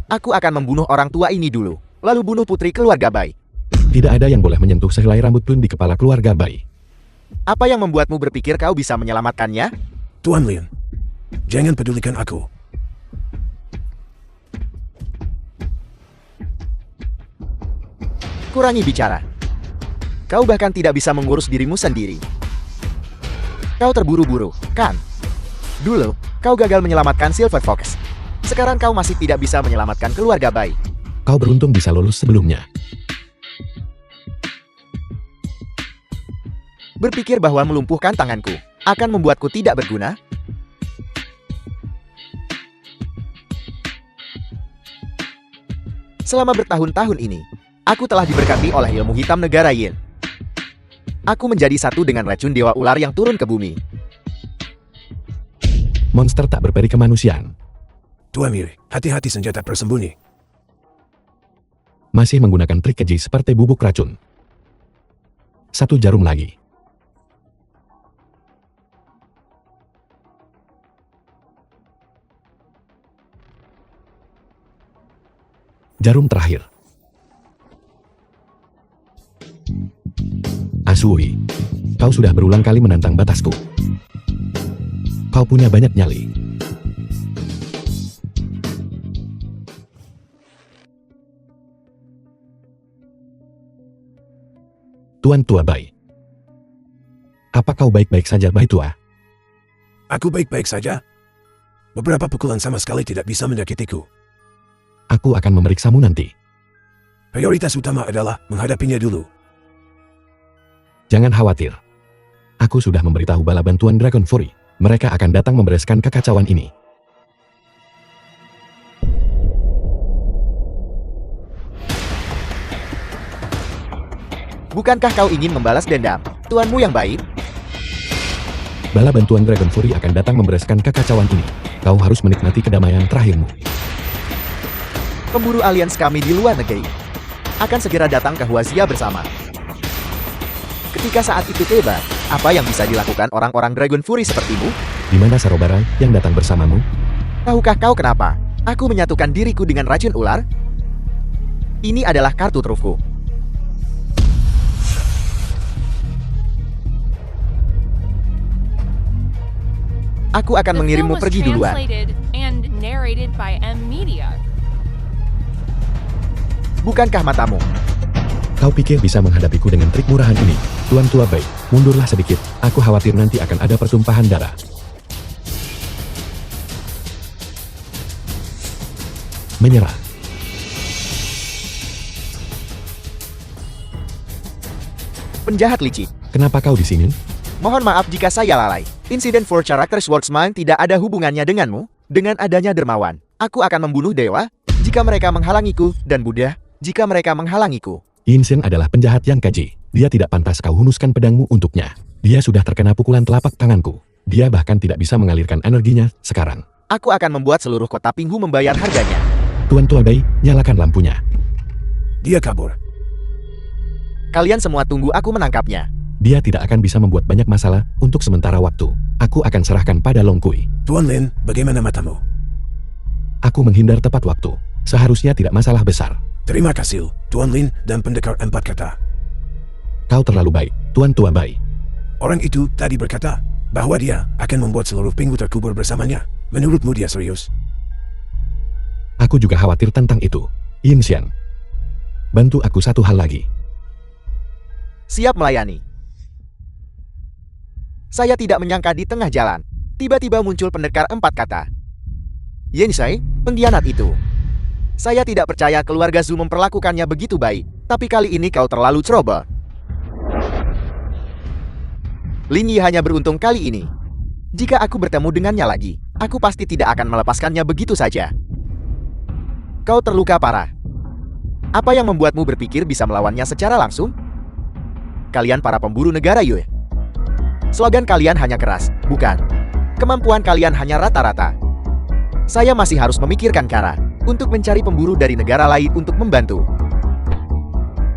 Aku akan membunuh orang tua ini dulu, lalu bunuh putri keluarga Bai. Tidak ada yang boleh menyentuh sehelai rambut pun di kepala keluarga Bai. Apa yang membuatmu berpikir kau bisa menyelamatkannya? Tuan Lin, jangan pedulikan aku. Kurangi bicara. Kau bahkan tidak bisa mengurus dirimu sendiri. Kau terburu-buru, kan? Dulu, kau gagal menyelamatkan Silver Fox. Sekarang kau masih tidak bisa menyelamatkan keluarga Bai. Kau beruntung bisa lulus sebelumnya. Berpikir bahwa melumpuhkan tanganku akan membuatku tidak berguna? Selama bertahun-tahun ini, aku telah diberkati oleh ilmu hitam negara Yin. Aku menjadi satu dengan racun dewa ular yang turun ke bumi. Monster tak berperi kemanusiaan. Tuan Mir, hati-hati senjata tersembunyi. Masih menggunakan trik keji seperti bubuk racun. 1 jarum lagi. Jarum terakhir. Azhui, kau sudah berulang kali menantang batasku. Kau punya banyak nyali. Tuan Tua Bai. Apa kau baik-baik saja, Bai Tua? Aku baik-baik saja. Beberapa pukulan sama sekali tidak bisa menyakitiku. Aku akan memeriksamu nanti. Prioritas utama adalah menghadapinya dulu. Jangan khawatir. Aku sudah memberitahu bala bantuan Dragon Fury. Mereka akan datang membereskan kekacauan ini. Bukankah kau ingin membalas dendam, tuanmu yang baik? Bala bantuan Dragon Fury akan datang membereskan kekacauan ini. Kau harus menikmati kedamaian terakhirmu. Pemburu alians kami di luar negeri akan segera datang ke Huazia bersama. Ketika saat itu tiba, apa yang bisa dilakukan orang-orang Dragon Fury sepertimu? Di mana Sarobara yang datang bersamamu? Tahukah kau kenapa aku menyatukan diriku dengan racun ular? Ini adalah kartu trufku. Aku akan The film mengirimmu was pergi duluan. translated and narrated by M Media. Bukankah matamu? Kau pikir bisa menghadapiku dengan trik murahan ini? Tuan Tua Bai, mundurlah sedikit. Aku khawatir nanti akan ada pertumpahan darah. Menyerah. Penjahat licik. Kenapa kau di sini? Mohon maaf jika saya lalai. Insiden for Character Swordsman tidak ada hubungannya denganmu. Dengan adanya dermawan, aku akan membunuh dewa jika mereka menghalangiku, dan Buddha jika mereka menghalangiku. Yinsen adalah penjahat yang keji. Dia tidak pantas kau hunuskan pedangmu untuknya. Dia sudah terkena pukulan telapak tanganku. Dia bahkan tidak bisa mengalirkan energinya sekarang. Aku akan membuat seluruh kota Pinghu membayar harganya. Tuan Tua Bai, nyalakan lampunya. Dia kabur. Kalian semua tunggu aku menangkapnya. Dia tidak akan bisa membuat banyak masalah untuk sementara waktu. Aku akan serahkan pada Long Kui. Tuan Lin, bagaimana matamu? Aku menghindar tepat waktu. Seharusnya tidak masalah besar. Terima kasih, Tuan Lin dan pendekar 4 kata. Kau terlalu baik, Tuan Tua Bai. Orang itu tadi berkata bahwa dia akan membuat seluruh Pinghu terkubur bersamanya. Menurutmu dia serius? Aku juga khawatir tentang itu. Yinxian, bantu aku satu hal lagi. Siap melayani. Saya tidak menyangka di tengah jalan, tiba-tiba muncul pendekar 4 kata. Yensai, pengkhianat itu. Saya tidak percaya keluarga Zhu memperlakukannya begitu baik, tapi kali ini kau terlalu ceroboh. Lin Yi hanya beruntung kali ini. Jika aku bertemu dengannya lagi, aku pasti tidak akan melepaskannya begitu saja. Kau terluka parah. Apa yang membuatmu berpikir bisa melawannya secara langsung? Kalian para pemburu negara Yue. Slogan kalian hanya keras, bukan? Kemampuan kalian hanya rata-rata. Saya masih harus memikirkan cara untuk mencari pemburu dari negara lain untuk membantu.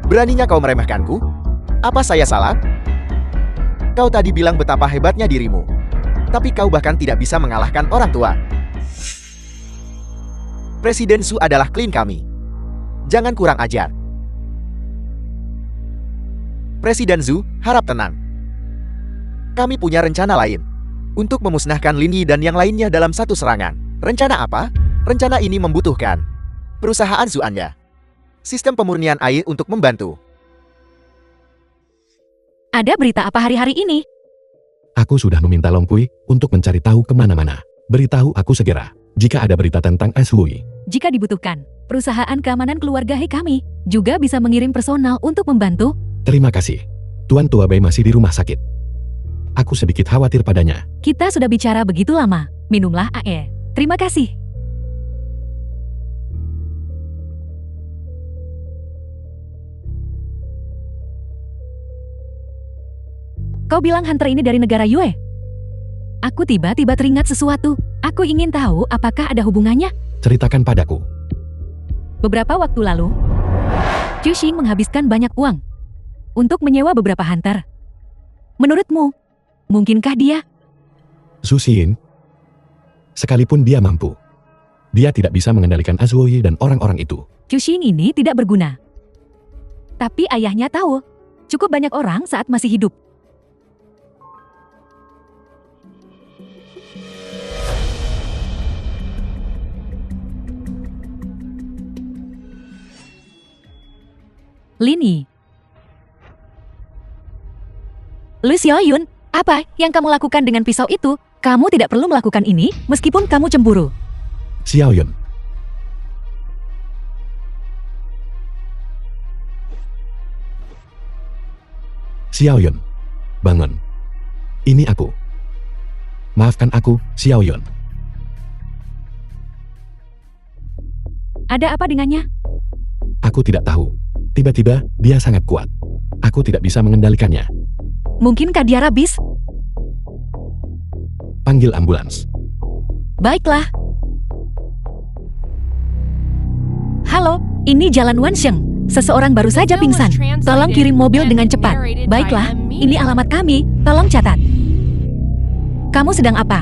Beraninya kau meremehkanku? Apa saya salah? Kau tadi bilang betapa hebatnya dirimu. Tapi kau bahkan tidak bisa mengalahkan orang tua. Presiden Zhu adalah klien kami. Jangan kurang ajar. Presiden Zhu, harap tenang. Kami punya rencana lain. Untuk memusnahkan Lin Yi dan yang lainnya dalam satu serangan. Rencana apa? Rencana ini membutuhkan perusahaan Zhu Anya. Sistem pemurnian air untuk membantu. Ada berita apa hari-hari ini? Aku sudah meminta Long Kui untuk mencari tahu kemana-mana. Beritahu aku segera jika ada berita tentang Ashui. Jika dibutuhkan, perusahaan keamanan keluarga He kami juga bisa mengirim personal untuk membantu. Terima kasih. Tuan Tua Bai masih di rumah sakit. Aku sedikit khawatir padanya. Kita sudah bicara begitu lama. Minumlah AE. Terima kasih. Kau bilang hunter ini dari negara Yue? Aku tiba-tiba teringat sesuatu. Aku ingin tahu apakah ada hubungannya. Ceritakan padaku. Beberapa waktu lalu, Xu Xing menghabiskan banyak uang untuk menyewa beberapa hunter. Menurutmu, mungkinkah dia? Xu Xin, sekalipun dia mampu, dia tidak bisa mengendalikan Ashui dan orang-orang itu. Xu Xing ini tidak berguna. Tapi ayahnya tahu, cukup banyak orang saat masih hidup. Lin Yi. Lu Xiaoyun, apa yang kamu lakukan dengan pisau itu? Kamu tidak perlu melakukan ini meskipun kamu cemburu. Xiaoyun. Xiaoyun, bangun. Ini aku. Maafkan aku, Xiaoyun. Ada apa dengannya? Aku tidak tahu. Tiba-tiba, dia sangat kuat. Aku tidak bisa mengendalikannya. Mungkinkah dia rabis? Panggil ambulans. Baiklah. Halo, ini Jalan Wansheng. Seseorang baru saja pingsan. Tolong kirim mobil dengan cepat. Baiklah, ini alamat kami. Tolong catat. Kamu sedang apa?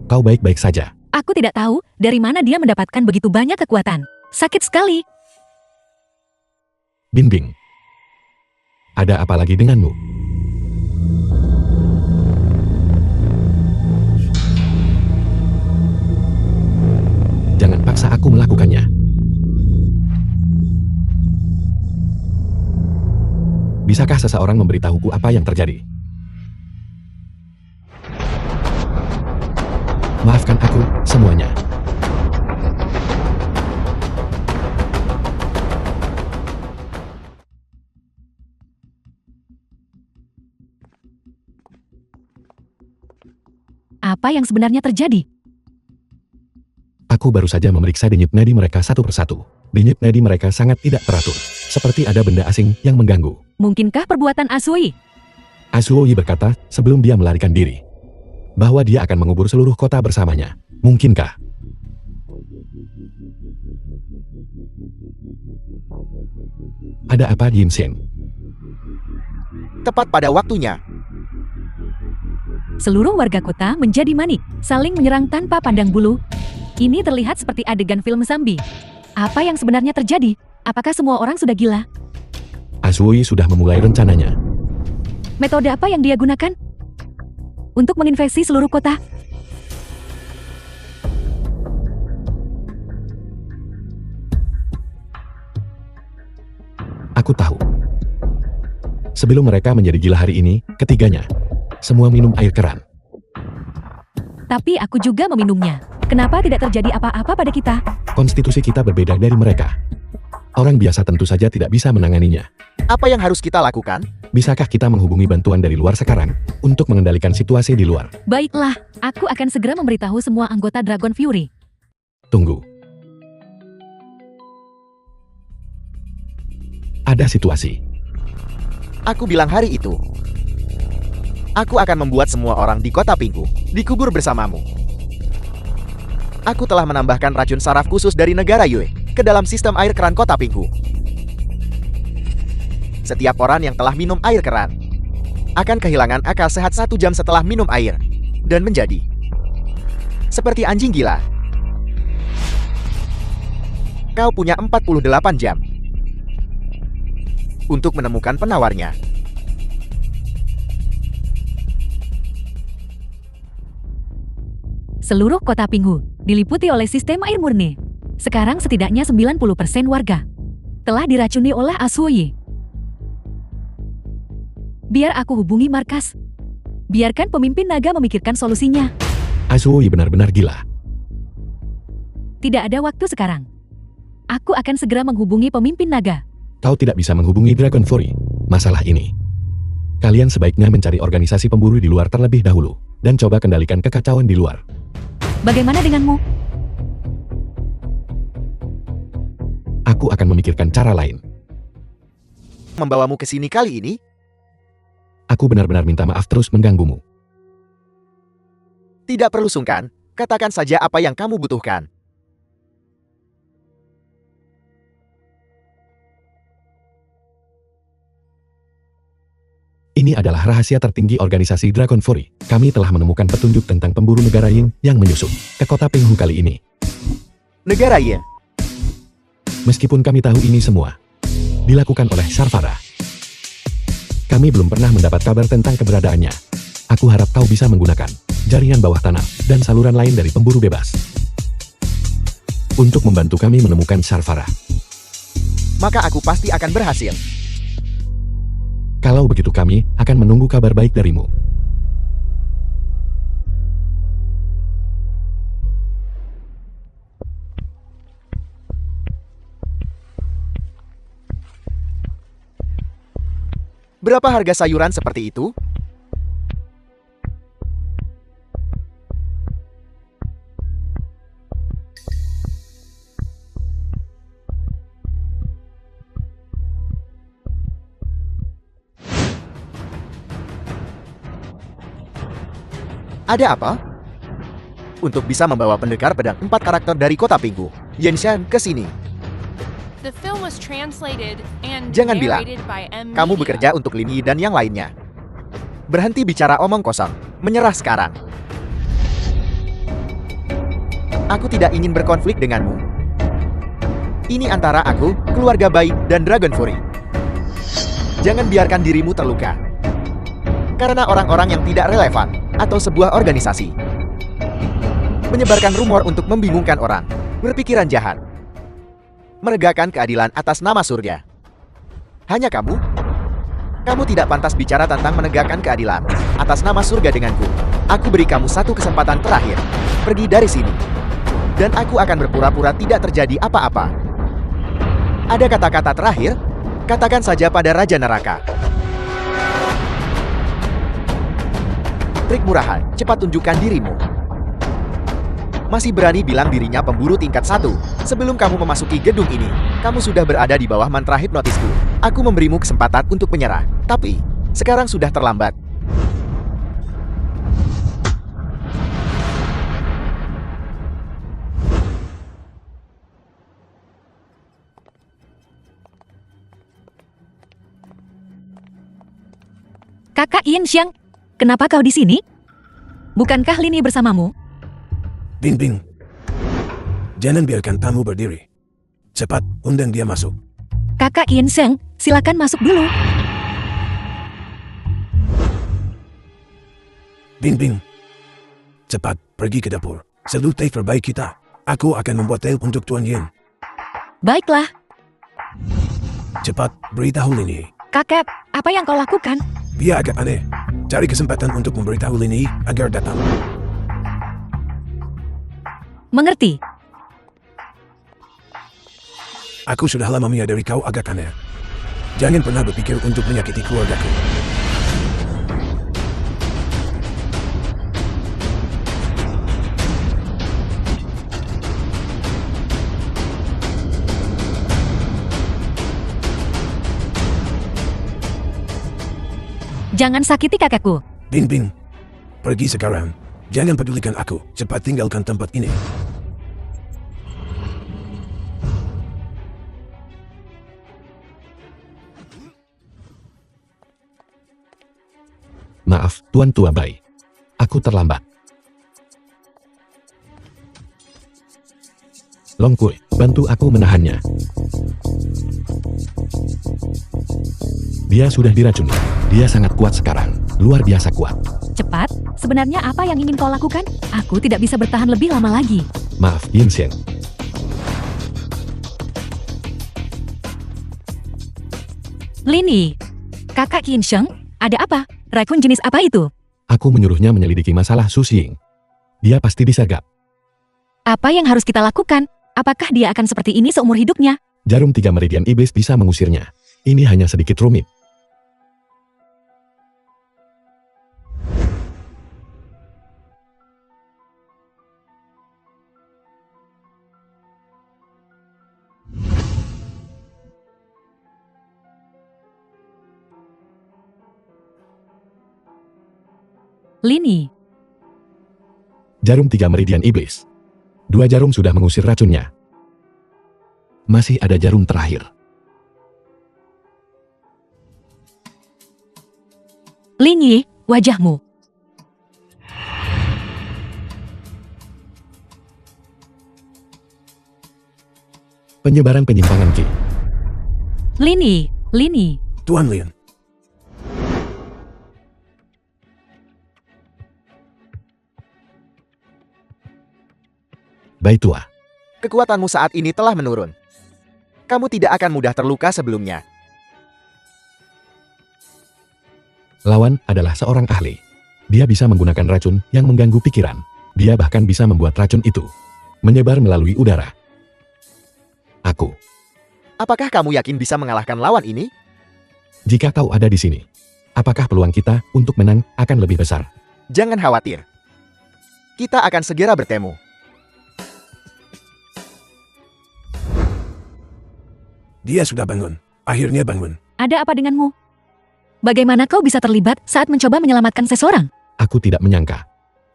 Kau baik-baik saja. Aku tidak tahu dari mana dia mendapatkan begitu banyak kekuatan. Sakit sekali. Bingbing. Ada apa lagi denganmu? Jangan paksa aku melakukannya. Bisakah seseorang memberitahuku apa yang terjadi? Maafkan aku, semuanya. Apa yang sebenarnya terjadi? Aku baru saja memeriksa denyut nadi mereka satu persatu. Denyut nadi mereka sangat tidak teratur. Seperti ada benda asing yang mengganggu. Mungkinkah perbuatan Asui? Asuoyi berkata sebelum dia melarikan diri, bahwa dia akan mengubur seluruh kota bersamanya. Mungkinkah? Ada apa, Yin Shen? Tepat pada waktunya. Seluruh warga kota menjadi manik, saling menyerang tanpa pandang bulu. Ini terlihat seperti adegan film zombie. Apa yang sebenarnya terjadi? Apakah semua orang sudah gila? Asui sudah memulai rencananya. Metode apa yang dia gunakan? Untuk menginvasi seluruh kota? Aku tahu. Sebelum mereka menjadi gila hari ini, ketiganya semua minum air keran. Tapi aku juga meminumnya. Kenapa tidak terjadi apa-apa pada kita? Konstitusi kita berbeda dari mereka. Orang biasa tentu saja tidak bisa menanganinya. Apa yang harus kita lakukan? Bisakah kita menghubungi bantuan dari luar sekarang untuk mengendalikan situasi di luar? Baiklah, aku akan segera memberitahu semua anggota Dragon Fury. Tunggu. Ada situasi. Aku bilang hari itu. Aku akan membuat semua orang di kota Pinggu dikubur bersamamu. Aku telah menambahkan racun saraf khusus dari negara Yue ke dalam sistem air keran kota Pinggu. Setiap orang yang telah minum air keran akan kehilangan akal sehat 1 jam setelah minum air dan menjadi seperti anjing gila. Kau punya 48 jam untuk menemukan penawarnya. Seluruh kota Pinghu diliputi oleh sistem air murni. Sekarang setidaknya 90% warga telah diracuni oleh Asui. Biar aku hubungi markas. Biarkan pemimpin naga memikirkan solusinya. Asui benar-benar gila. Tidak ada waktu sekarang. Aku akan segera menghubungi pemimpin naga. Kau tidak bisa menghubungi Dragon Fury. Masalah ini. Kalian sebaiknya mencari organisasi pemburu di luar terlebih dahulu. Dan coba kendalikan kekacauan di luar. Bagaimana denganmu? Aku akan memikirkan cara lain. Membawamu ke sini kali ini? Aku benar-benar minta maaf terus mengganggumu. Tidak perlu sungkan, katakan saja apa yang kamu butuhkan. Ini adalah rahasia tertinggi organisasi Dragon Fury. Kami telah menemukan petunjuk tentang pemburu negara Ying yang menyusup ke kota Pinghu kali ini. Negara Yin. Meskipun kami tahu ini semua dilakukan oleh Sarfara, kami belum pernah mendapat kabar tentang keberadaannya. Aku harap kau bisa menggunakan jaringan bawah tanah dan saluran lain dari pemburu bebas untuk membantu kami menemukan Sarfara. Maka aku pasti akan berhasil. Kalau begitu kami akan menunggu kabar baik darimu. Berapa harga sayuran seperti itu? Ada apa? Untuk bisa membawa pendekar pedang 4 karakter dari kota Pinggu, Yenshan, ke sini. The film was translated and Jangan bilang, narrated by M kamu Media. bekerja untuk Lini dan yang lainnya. Berhenti bicara omong kosong. Menyerah sekarang. Aku tidak ingin berkonflik denganmu. Ini antara aku, keluarga Bai, dan Dragon Fury. Jangan biarkan dirimu terluka. Karena orang-orang yang tidak relevan, atau sebuah organisasi menyebarkan rumor untuk membingungkan orang, berpikiran jahat, menegakkan keadilan atas nama surga. Hanya kamu tidak pantas bicara tentang menegakkan keadilan atas nama surga denganku. Aku beri kamu satu kesempatan terakhir. Pergi dari sini. Dan aku akan berpura-pura tidak terjadi apa-apa. Ada kata-kata terakhir? Katakan saja pada Raja Neraka. Trik murahan, cepat tunjukkan dirimu. Masih berani bilang dirinya pemburu tingkat 1. Sebelum kamu memasuki gedung ini, kamu sudah berada di bawah mantra hipnotisku. Aku memberimu kesempatan untuk menyerah, tapi sekarang sudah terlambat. Kakak Yenshan, kenapa kau di sini? Bukankah Lini bersamamu? Bing Bing. Jangan biarkan tamu berdiri. Cepat, undang dia masuk. Kakak Yin Seng, silakan masuk dulu. Bing Bing. Cepat, pergi ke dapur. Sebelum teh terbaik kita. Aku akan membuat teh untuk Tuan Yin. Baiklah. Cepat, beritahu Lini. Kakek, apa yang kau lakukan? Dia agak aneh. Cari kesempatan untuk memberitahu Lini agar datang. Mengerti. Aku sudah lama menyadari kau agak aneh. Jangan pernah berpikir untuk menyakiti keluargaku. Jangan sakiti kakekku. Bing Bing. Pergi sekarang. Jangan pedulikan aku. Cepat tinggalkan tempat ini. Maaf, Tuan Tua Bai. Aku terlambat. Long Kui, bantu aku menahannya. Dia sudah diracuni. Dia sangat kuat sekarang. Luar biasa kuat. Cepat, sebenarnya apa yang ingin kau lakukan? Aku tidak bisa bertahan lebih lama lagi. Maaf, Yin Seng. Lini, kakak Yin Seng, ada apa? Racun jenis apa itu? Aku menyuruhnya menyelidiki masalah Su Xing. Dia pasti disergap. Apa yang harus kita lakukan? Apakah dia akan seperti ini seumur hidupnya? Jarum 3 meridian iblis bisa mengusirnya. Ini hanya sedikit rumit. Lini, Jarum 3 meridian iblis. 2 jarum sudah mengusir racunnya. Masih ada jarum terakhir. Lini, wajahmu. Penyebaran penyimpangan Ki. Lini, Lini. Tuan Lin. Bai Tua. Kekuatanmu saat ini telah menurun. Kamu tidak akan mudah terluka sebelumnya. Lawan adalah seorang ahli. Dia bisa menggunakan racun yang mengganggu pikiran. Dia bahkan bisa membuat racun itu menyebar melalui udara. Aku. Apakah kamu yakin bisa mengalahkan lawan ini? Jika kau ada di sini, apakah peluang kita untuk menang akan lebih besar? Jangan khawatir. Kita akan segera bertemu. Dia sudah bangun. Akhirnya bangun. Ada apa denganmu? Bagaimana kau bisa terlibat saat mencoba menyelamatkan seseorang? Aku tidak menyangka.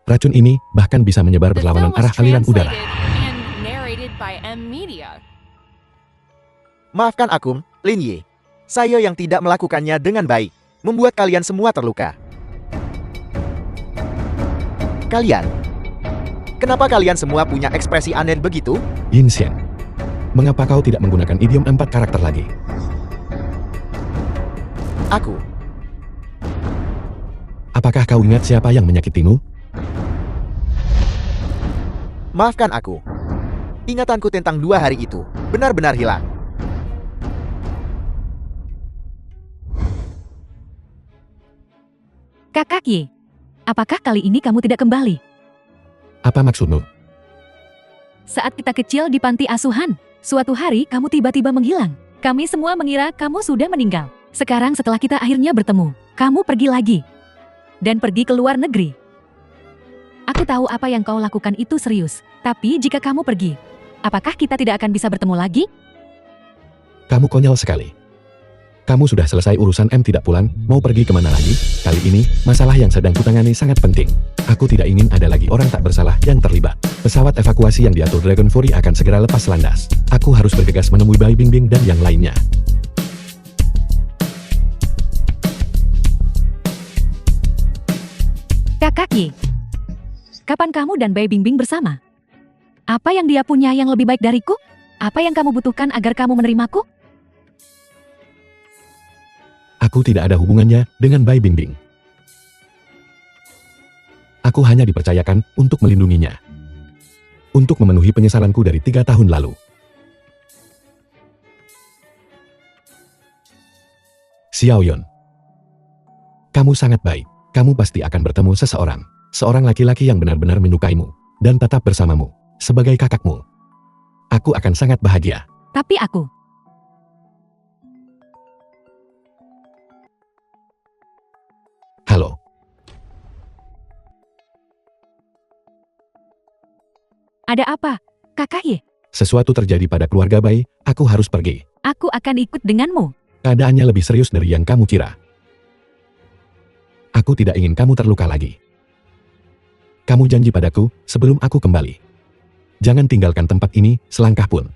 Racun ini bahkan bisa menyebar The berlawanan film was arah aliran udara. translated and narrated by M Media. Maafkan aku, Lin Yi. Saya yang tidak melakukannya dengan baik, membuat kalian semua terluka. Kalian? Kenapa kalian semua punya ekspresi aneh begitu? Yin Xian. Mengapa kau tidak menggunakan idiom 4 karakter lagi? Aku. Apakah kau ingat siapa yang menyakitimu? Maafkan aku. Ingatanku tentang 2 hari itu benar-benar hilang. Kakak Yi, apakah kali ini kamu tidak kembali? Apa maksudmu? Saat kita kecil di panti asuhan, suatu hari kamu tiba-tiba menghilang. Kami semua mengira kamu sudah meninggal. Sekarang setelah kita akhirnya bertemu, kamu pergi lagi. Dan pergi ke luar negeri. Aku tahu apa yang kau lakukan itu serius. Tapi jika kamu pergi, apakah kita tidak akan bisa bertemu lagi? Kamu konyol sekali. Kamu sudah selesai urusan M tidak pulang, mau pergi kemana lagi? Kali ini, masalah yang sedang kutangani sangat penting. Aku tidak ingin ada lagi orang tak bersalah yang terlibat. Pesawat evakuasi yang diatur Dragon Fury akan segera lepas landas. Aku harus bergegas menemui Bai Bingbing dan yang lainnya. Kakak Yi, kapan kamu dan Bai Bingbing bersama? Apa yang dia punya yang lebih baik dariku? Apa yang kamu butuhkan agar kamu menerimaku? Aku tidak ada hubungannya dengan Bai Bingbing. Aku hanya dipercayakan untuk melindunginya. Untuk memenuhi penyesalanku dari 3 tahun lalu. Xiaoyun. Kamu sangat baik. Kamu pasti akan bertemu seseorang. Seorang laki-laki yang benar-benar menyukaimu. Dan tetap bersamamu. Sebagai kakakmu. Aku akan sangat bahagia. Tapi aku. Halo. Ada apa, Kakak Ye? Sesuatu terjadi pada keluarga Bai, aku harus pergi. Aku akan ikut denganmu. Keadaannya lebih serius dari yang kamu kira. Aku tidak ingin kamu terluka lagi. Kamu janji padaku sebelum aku kembali. Jangan tinggalkan tempat ini selangkah pun.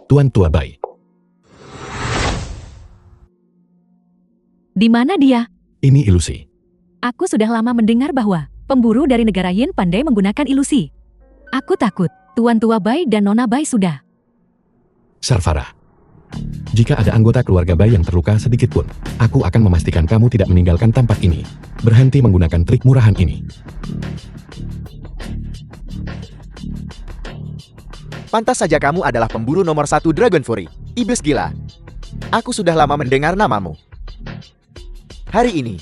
Tuan Tua Bai. Di mana dia? Ini ilusi. Aku sudah lama mendengar bahwa pemburu dari negara Yin pandai menggunakan ilusi. Aku takut Tuan Tua Bai dan Nona Bai sudah. Sarfara. Jika ada anggota keluarga Bai yang terluka sedikit pun, aku akan memastikan kamu tidak meninggalkan tempat ini. Berhenti menggunakan trik murahan ini. Pantas saja kamu adalah pemburu nomor 1 Dragon Fury. Iblis gila. Aku sudah lama mendengar namamu. Hari ini,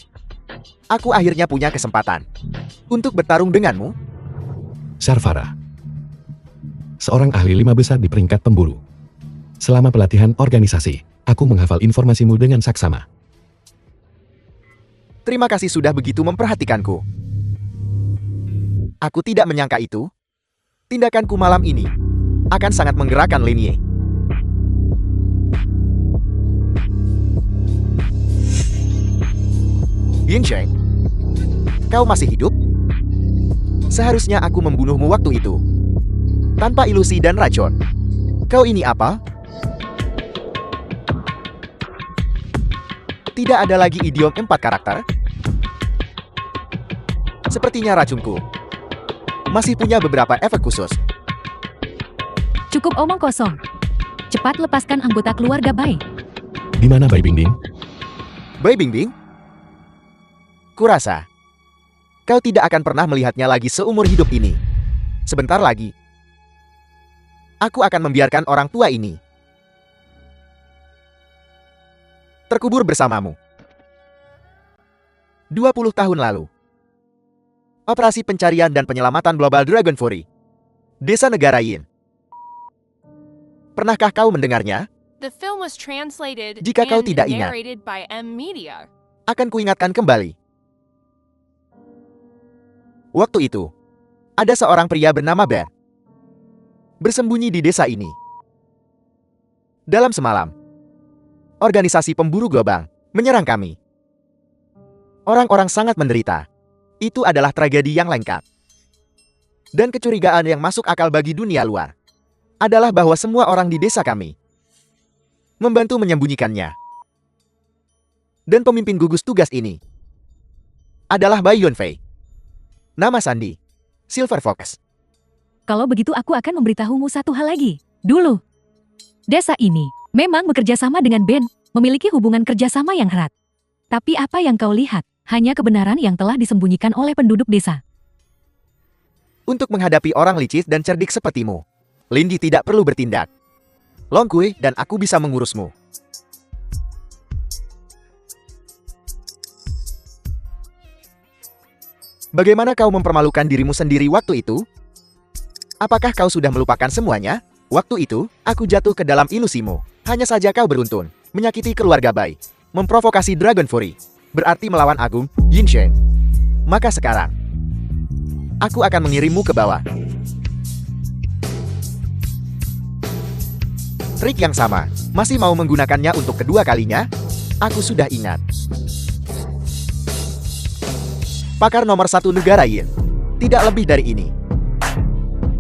aku akhirnya punya kesempatan untuk bertarung denganmu. Sarfara. Seorang ahli 5 besar di peringkat pemburu. Selama pelatihan organisasi, aku menghafal informasimu dengan saksama. Terima kasih sudah begitu memperhatikanku. Aku tidak menyangka itu. Tindakanku malam ini akan sangat menggerakkan Lin Ye. Yin Sheng, kau masih hidup? Seharusnya aku membunuhmu waktu itu. Tanpa ilusi dan racun. Kau ini apa? Tidak ada lagi idiom 4 karakter? Sepertinya racunku masih punya beberapa efek khusus. Cukup omong kosong. Cepat lepaskan anggota keluarga Bai. Di mana Bai Bingbing? Bai Bingbing? Kurasa kau tidak akan pernah melihatnya lagi seumur hidup ini. Sebentar lagi, aku akan membiarkan orang tua ini terkubur bersamamu. 20 tahun lalu, operasi pencarian dan penyelamatan global Dragon Fury, Desa Negara Yin. Pernahkah kau mendengarnya? The film was translated Jika kau and tidak ingat, narrated by M Media. akan kuingatkan kembali. Waktu itu, ada seorang pria bernama Ben bersembunyi di desa ini. Dalam semalam, organisasi pemburu gelombang menyerang kami. Orang-orang sangat menderita. Itu adalah tragedi yang lengkap. Dan kecurigaan yang masuk akal bagi dunia luar adalah bahwa semua orang di desa kami membantu menyembunyikannya. Dan pemimpin gugus tugas ini adalah Bai Yunfei. Nama sandi, Silver Fox. Kalau begitu aku akan memberitahumu satu hal lagi. Dulu, desa ini memang bekerja sama dengan Ben, memiliki hubungan kerjasama yang erat. Tapi apa yang kau lihat, hanya kebenaran yang telah disembunyikan oleh penduduk desa. Untuk menghadapi orang licik dan cerdik sepertimu, Lindy tidak perlu bertindak. Long Kui dan aku bisa mengurusmu. Bagaimana kau mempermalukan dirimu sendiri waktu itu? Apakah kau sudah melupakan semuanya? Waktu itu, aku jatuh ke dalam ilusimu. Hanya saja kau beruntun, menyakiti keluarga Bai, memprovokasi Dragon Fury, berarti melawan Agung, Yin Sheng. Maka sekarang, aku akan mengirimmu ke bawah. Trik yang sama, masih mau menggunakannya untuk kedua kalinya? Aku sudah ingat. Pakar nomor 1 negara Yin. Tidak lebih dari ini.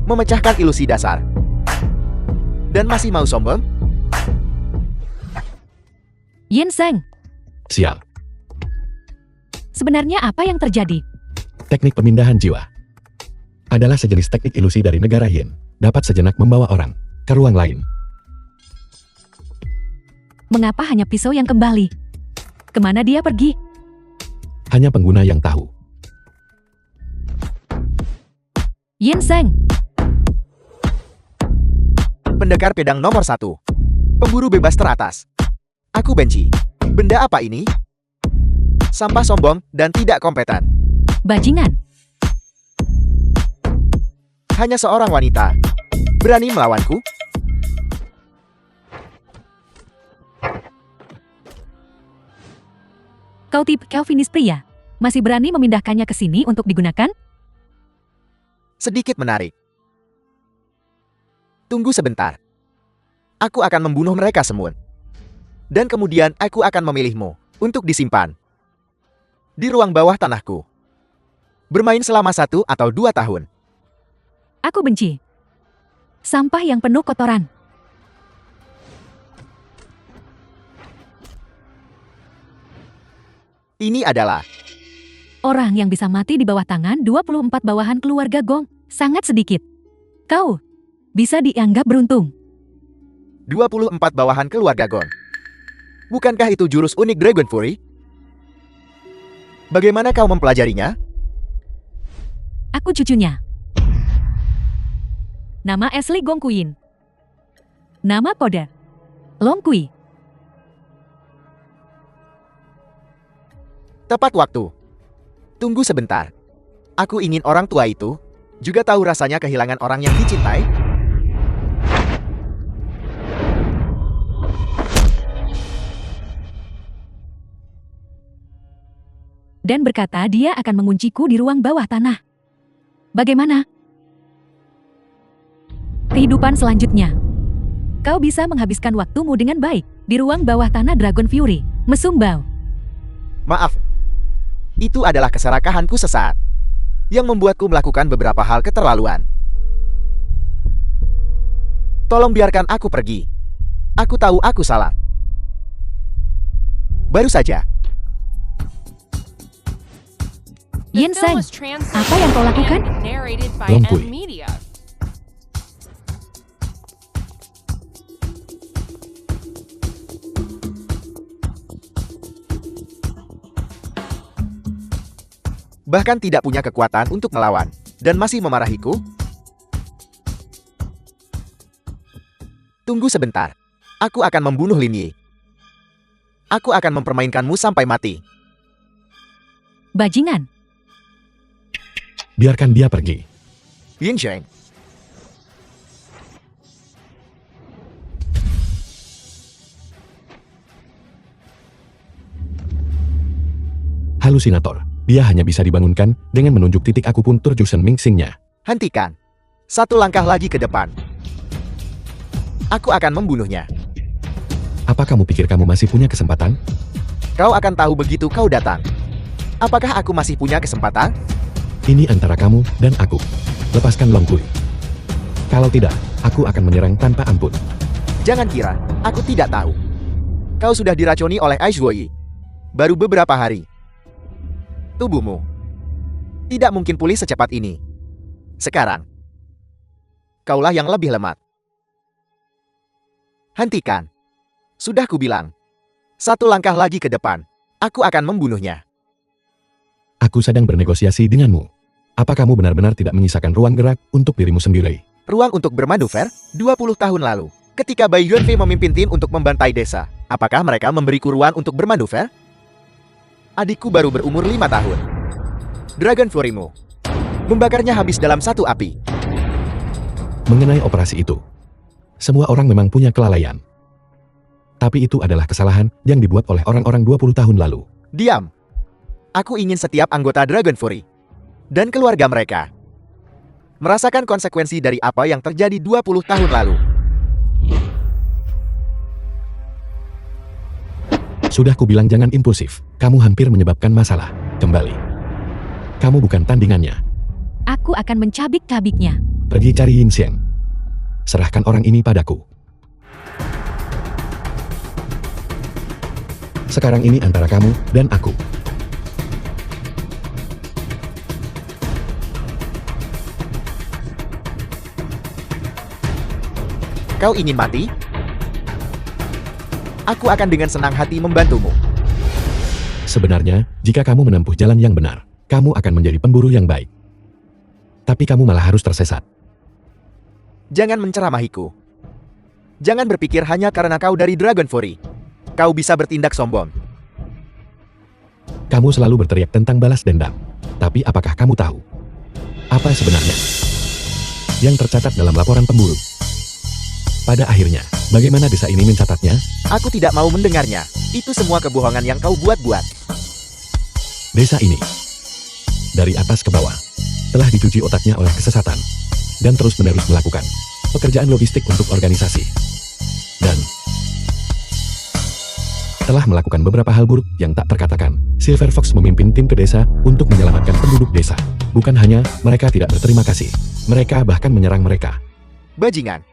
Memecahkan ilusi dasar. Dan masih mau sombong? Yin Sheng, Sial. sebenarnya apa yang terjadi? Teknik pemindahan jiwa adalah sejenis teknik ilusi dari negara Yin. Dapat sejenak membawa orang ke ruang lain. Mengapa hanya pisau yang kembali? Kemana dia pergi? Hanya pengguna yang tahu. Yin Seng, Pendekar pedang nomor 1. Pemburu bebas teratas. Aku benci. Benda apa ini? Sampah sombong dan tidak kompeten. bajingan. Hanya seorang wanita. Berani melawanku? Kau tipe Calvinis pria. Masih berani memindahkannya ke sini untuk digunakan? Sedikit menarik. Tunggu sebentar. Aku akan membunuh mereka semua. Dan kemudian aku akan memilihmu untuk disimpan di ruang bawah tanahku. Bermain selama 1 atau 2 tahun. Aku benci. Sampah yang penuh kotoran. Ini adalah Orang yang bisa mati di bawah tangan 24 bawahan keluarga Gong. Sangat sedikit. Kau bisa dianggap beruntung. 24 bawahan keluarga Gon. Bukankah itu jurus unik Dragon Fury? Bagaimana kau mempelajarinya? Aku cucunya. Nama Ashley Gong Kuin. Nama kode Long Kui. Tepat waktu. Tunggu sebentar. Aku ingin orang tua itu juga tahu rasanya kehilangan orang yang dicintai. Dan berkata dia akan mengunciku di ruang bawah tanah. Bagaimana? Kehidupan selanjutnya. Kau bisa menghabiskan waktumu dengan baik di ruang bawah tanah Dragon Fury, Mesumbau. Maaf. Itu adalah keserakahanku sesaat yang membuatku melakukan beberapa hal keterlaluan. Tolong biarkan aku pergi. Aku tahu aku salah. Baru saja. The Yin film Seng, was translated apa yang kau lakukan? and narrated by Long Kui. M Media. Bahkan tidak punya kekuatan untuk melawan, dan masih memarahiku? Tunggu sebentar. Aku akan membunuh Lin Yi. Aku akan mempermainkanmu sampai mati. Bajingan. Biarkan dia pergi. Yin Sheng. Halusinator. Dia hanya bisa dibangunkan dengan menunjuk titik akupuntur Jusen Ming-Xingnya. Hentikan. 1 langkah lagi ke depan. Aku akan membunuhnya. Apa kamu pikir kamu masih punya kesempatan? Kau akan tahu begitu kau datang. Apakah aku masih punya kesempatan? Ini antara kamu dan aku. Lepaskan Long Kui. Kalau tidak, aku akan menyerang tanpa ampun. Jangan kira, aku tidak tahu. Kau sudah diracuni oleh Aishwoi. Baru beberapa hari. Tubuhmu tidak mungkin pulih secepat ini. Sekarang, kaulah yang lebih lemah. Hentikan. Sudah kubilang. 1 langkah lagi ke depan. Aku akan membunuhnya. Aku sedang bernegosiasi denganmu. Apa kamu benar-benar tidak menyisakan ruang gerak untuk dirimu sendiri? Ruang untuk bermanuver 20 tahun lalu. Ketika Bai Yuanfei memimpin tim untuk membantai desa. Apakah mereka memberiku ruang untuk bermanuver? Adikku baru berumur 5 tahun. Dragon Fury-mu membakarnya habis dalam 1 api. Mengenai operasi itu, semua orang memang punya kelalaian. Tapi itu adalah kesalahan yang dibuat oleh orang-orang 20 tahun lalu. Diam. Aku ingin setiap anggota Dragon Fury dan keluarga mereka merasakan konsekuensi dari apa yang terjadi 20 tahun lalu. Sudah kubilang jangan impulsif. Kamu hampir menyebabkan masalah. Kembali. Kamu bukan tandingannya. Aku akan mencabik-cabiknya. Pergi cari Yin Xiang. Serahkan orang ini padaku. Sekarang ini antara kamu dan aku. Kau ingin mati? Aku akan dengan senang hati membantumu. Sebenarnya, jika kamu menempuh jalan yang benar, kamu akan menjadi pemburu yang baik. Tapi kamu malah harus tersesat. Jangan menceramahiku. Jangan berpikir hanya karena kau dari Dragon Fury. Kau bisa bertindak sombong. Kamu selalu berteriak tentang balas dendam. Tapi apakah kamu tahu apa sebenarnya yang tercatat dalam laporan pemburu? Pada akhirnya, bagaimana desa ini mencatatnya? Aku tidak mau mendengarnya. Itu semua kebohongan yang kau buat-buat. Desa ini, dari atas ke bawah, telah dicuci otaknya oleh kesesatan, dan terus-menerus melakukan pekerjaan logistik untuk organisasi. Dan telah melakukan beberapa hal buruk yang tak terkatakan. Silver Fox memimpin tim ke desa untuk menyelamatkan penduduk desa. Bukan hanya mereka tidak berterima kasih, mereka bahkan menyerang mereka. Bajingan.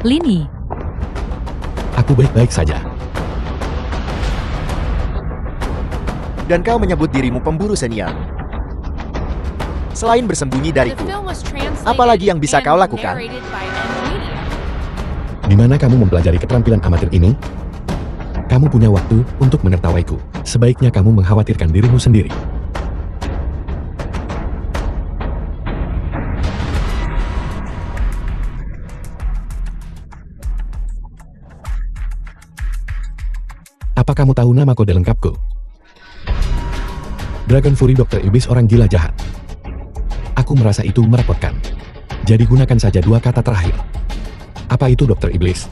Lini, Aku baik-baik saja. Dan kau menyebut dirimu pemburu senior. Selain bersembunyi The dariku, film was translated apalagi yang bisa and kau lakukan? narrated by Media. Di mana kamu mempelajari keterampilan amatir ini? Kamu punya waktu untuk menertawaiku. Sebaiknya kamu mengkhawatirkan dirimu sendiri. Apa kamu tahu nama kode lengkapku? Dragon Fury Dr. Iblis orang gila jahat. Aku merasa itu merepotkan. Jadi gunakan saja dua kata terakhir. Apa itu Dr. Iblis?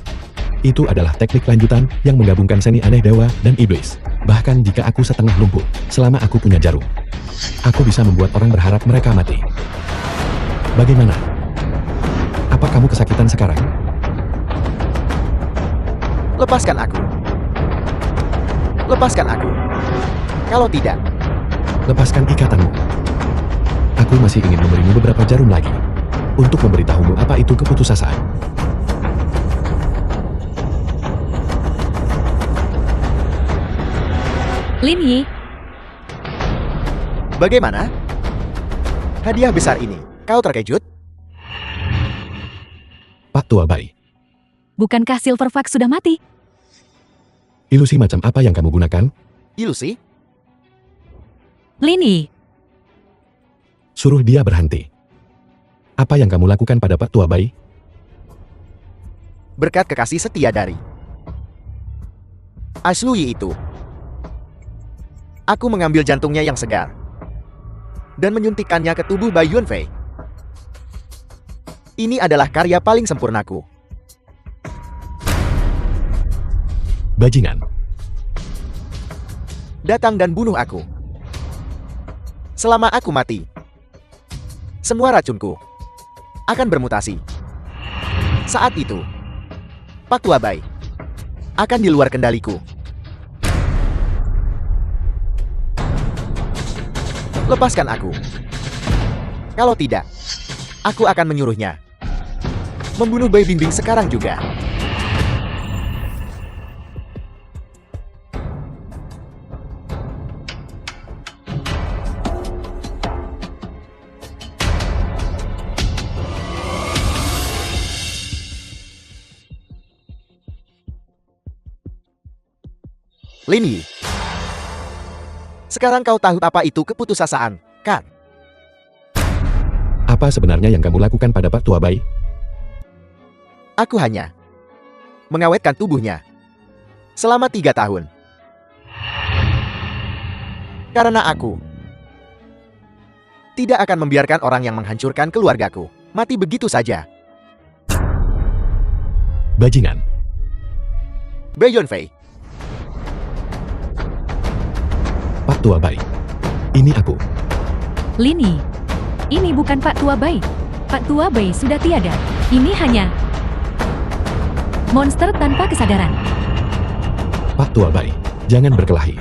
Itu adalah teknik lanjutan yang menggabungkan seni aneh dewa dan iblis. Bahkan jika aku setengah lumpuh, selama aku punya jarum, aku bisa membuat orang berharap mereka mati. Bagaimana? Apa kamu kesakitan sekarang? lepaskan aku. Lepaskan aku. Kalau tidak, Lepaskan ikatanmu. Aku masih ingin memberimu beberapa jarum lagi untuk memberitahumu apa itu keputusasaan. Lin Yi, bagaimana? Hadiah besar ini, kau terkejut? Pak Tua Bayi, bukankah Silver Fox sudah mati? ilusi macam apa yang kamu gunakan? Ilusi? Lin Yi, Suruh dia berhenti. Apa yang kamu lakukan pada Pak Tua Bayi? Berkat kekasih setia dari Ashlui itu, aku mengambil jantungnya yang segar dan menyuntikkannya ke tubuh Bai Yunfei. Ini adalah karya paling sempurnaku. Bajingan. Datang dan bunuh aku. Selama aku mati, semua racunku akan bermutasi. Saat itu, Pak Tua Bai akan di luar kendaliku. Lepaskan aku. Kalau tidak, aku akan menyuruhnya membunuh Bai Bingbing sekarang juga. Lin Yi, sekarang kau tahu apa itu keputusasaan, kan? Apa sebenarnya yang kamu lakukan pada Pak Tua Bayi? Aku hanya mengawetkan tubuhnya selama 3 tahun. Karena aku tidak akan membiarkan orang yang menghancurkan keluargaku mati begitu saja. Bajingan. Bai Yunfei, Pak Tua Bayi. Ini aku. Lin Yi, ini bukan Pak Tua Bai. Pak Tua Bai sudah tiada. Ini hanya monster tanpa kesadaran. Pak Tua Bayi, jangan berkelahi.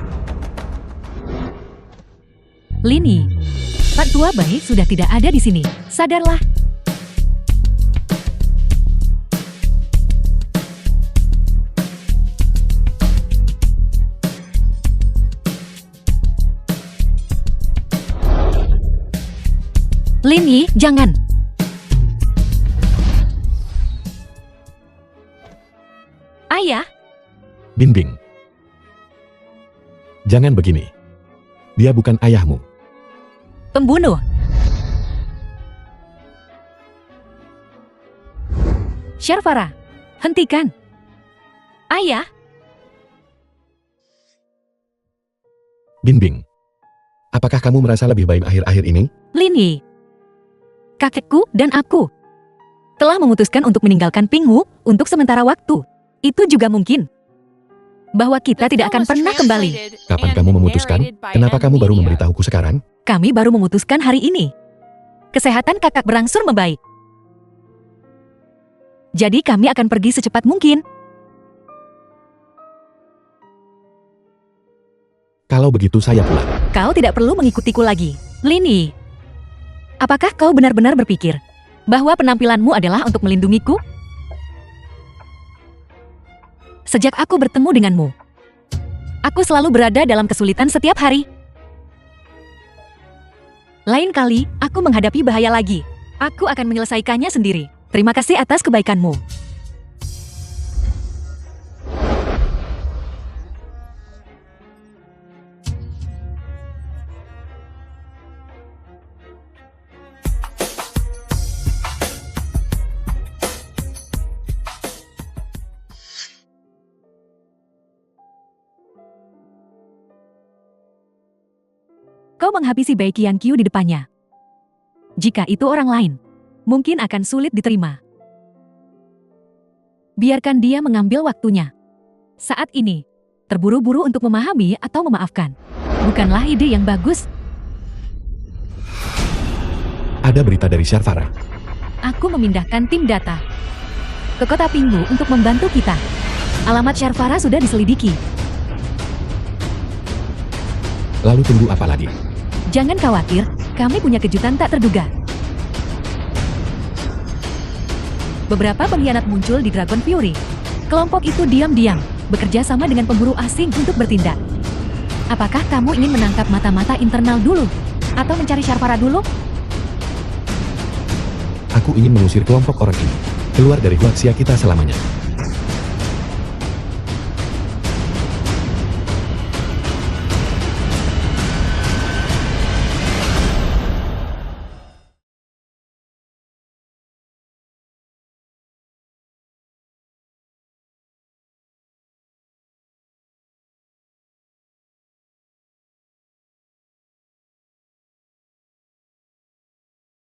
Lin Yi, Pak Tua Bai sudah tidak ada di sini. Sadarlah. Lin Yi, jangan. Ayah, Bin Bing. Jangan begini. Dia bukan ayahmu. pembunuh. Sharvara, hentikan. Ayah, Bin Bing. Apakah kamu merasa lebih baik akhir-akhir ini? Lin Yi. Kakekku dan aku telah memutuskan untuk meninggalkan Pinghu untuk sementara waktu. Itu juga mungkin bahwa kita The tidak film akan was pernah kembali. translated Kapan and kamu memutuskan? narrated by Kenapa M kamu baru Media. memberitahuku sekarang? Kami baru memutuskan hari ini. Kesehatan kakak berangsur membaik. Jadi kami akan pergi secepat mungkin. Kalau begitu saya pulang. Kau tidak perlu mengikutiku lagi. Lin Yi, apakah kau benar-benar berpikir bahwa penampilanmu adalah untuk melindungiku? Sejak aku bertemu denganmu, aku selalu berada dalam kesulitan setiap hari. Lain kali, aku menghadapi bahaya lagi. Aku akan menyelesaikannya sendiri. Terima kasih atas kebaikanmu. Kau menghabisi Bai Qianqiu di depannya. Jika itu orang lain, mungkin akan sulit diterima. Biarkan dia mengambil waktunya. Saat ini, terburu-buru untuk memahami atau memaafkan bukanlah ide yang bagus. Ada berita dari Sharvara. Aku memindahkan tim data ke kota Pinghu untuk membantu kita. Alamat Sharvara sudah diselidiki. Lalu tunggu apa lagi? Jangan khawatir, kami punya kejutan tak terduga. Beberapa pengkhianat muncul di Dragon Fury. Kelompok itu diam-diam bekerja sama dengan pemburu asing untuk bertindak. Apakah kamu ingin menangkap mata-mata internal dulu? Atau mencari Sharvara dulu? Aku ingin mengusir kelompok orang ini keluar dari Huaxia kita selamanya.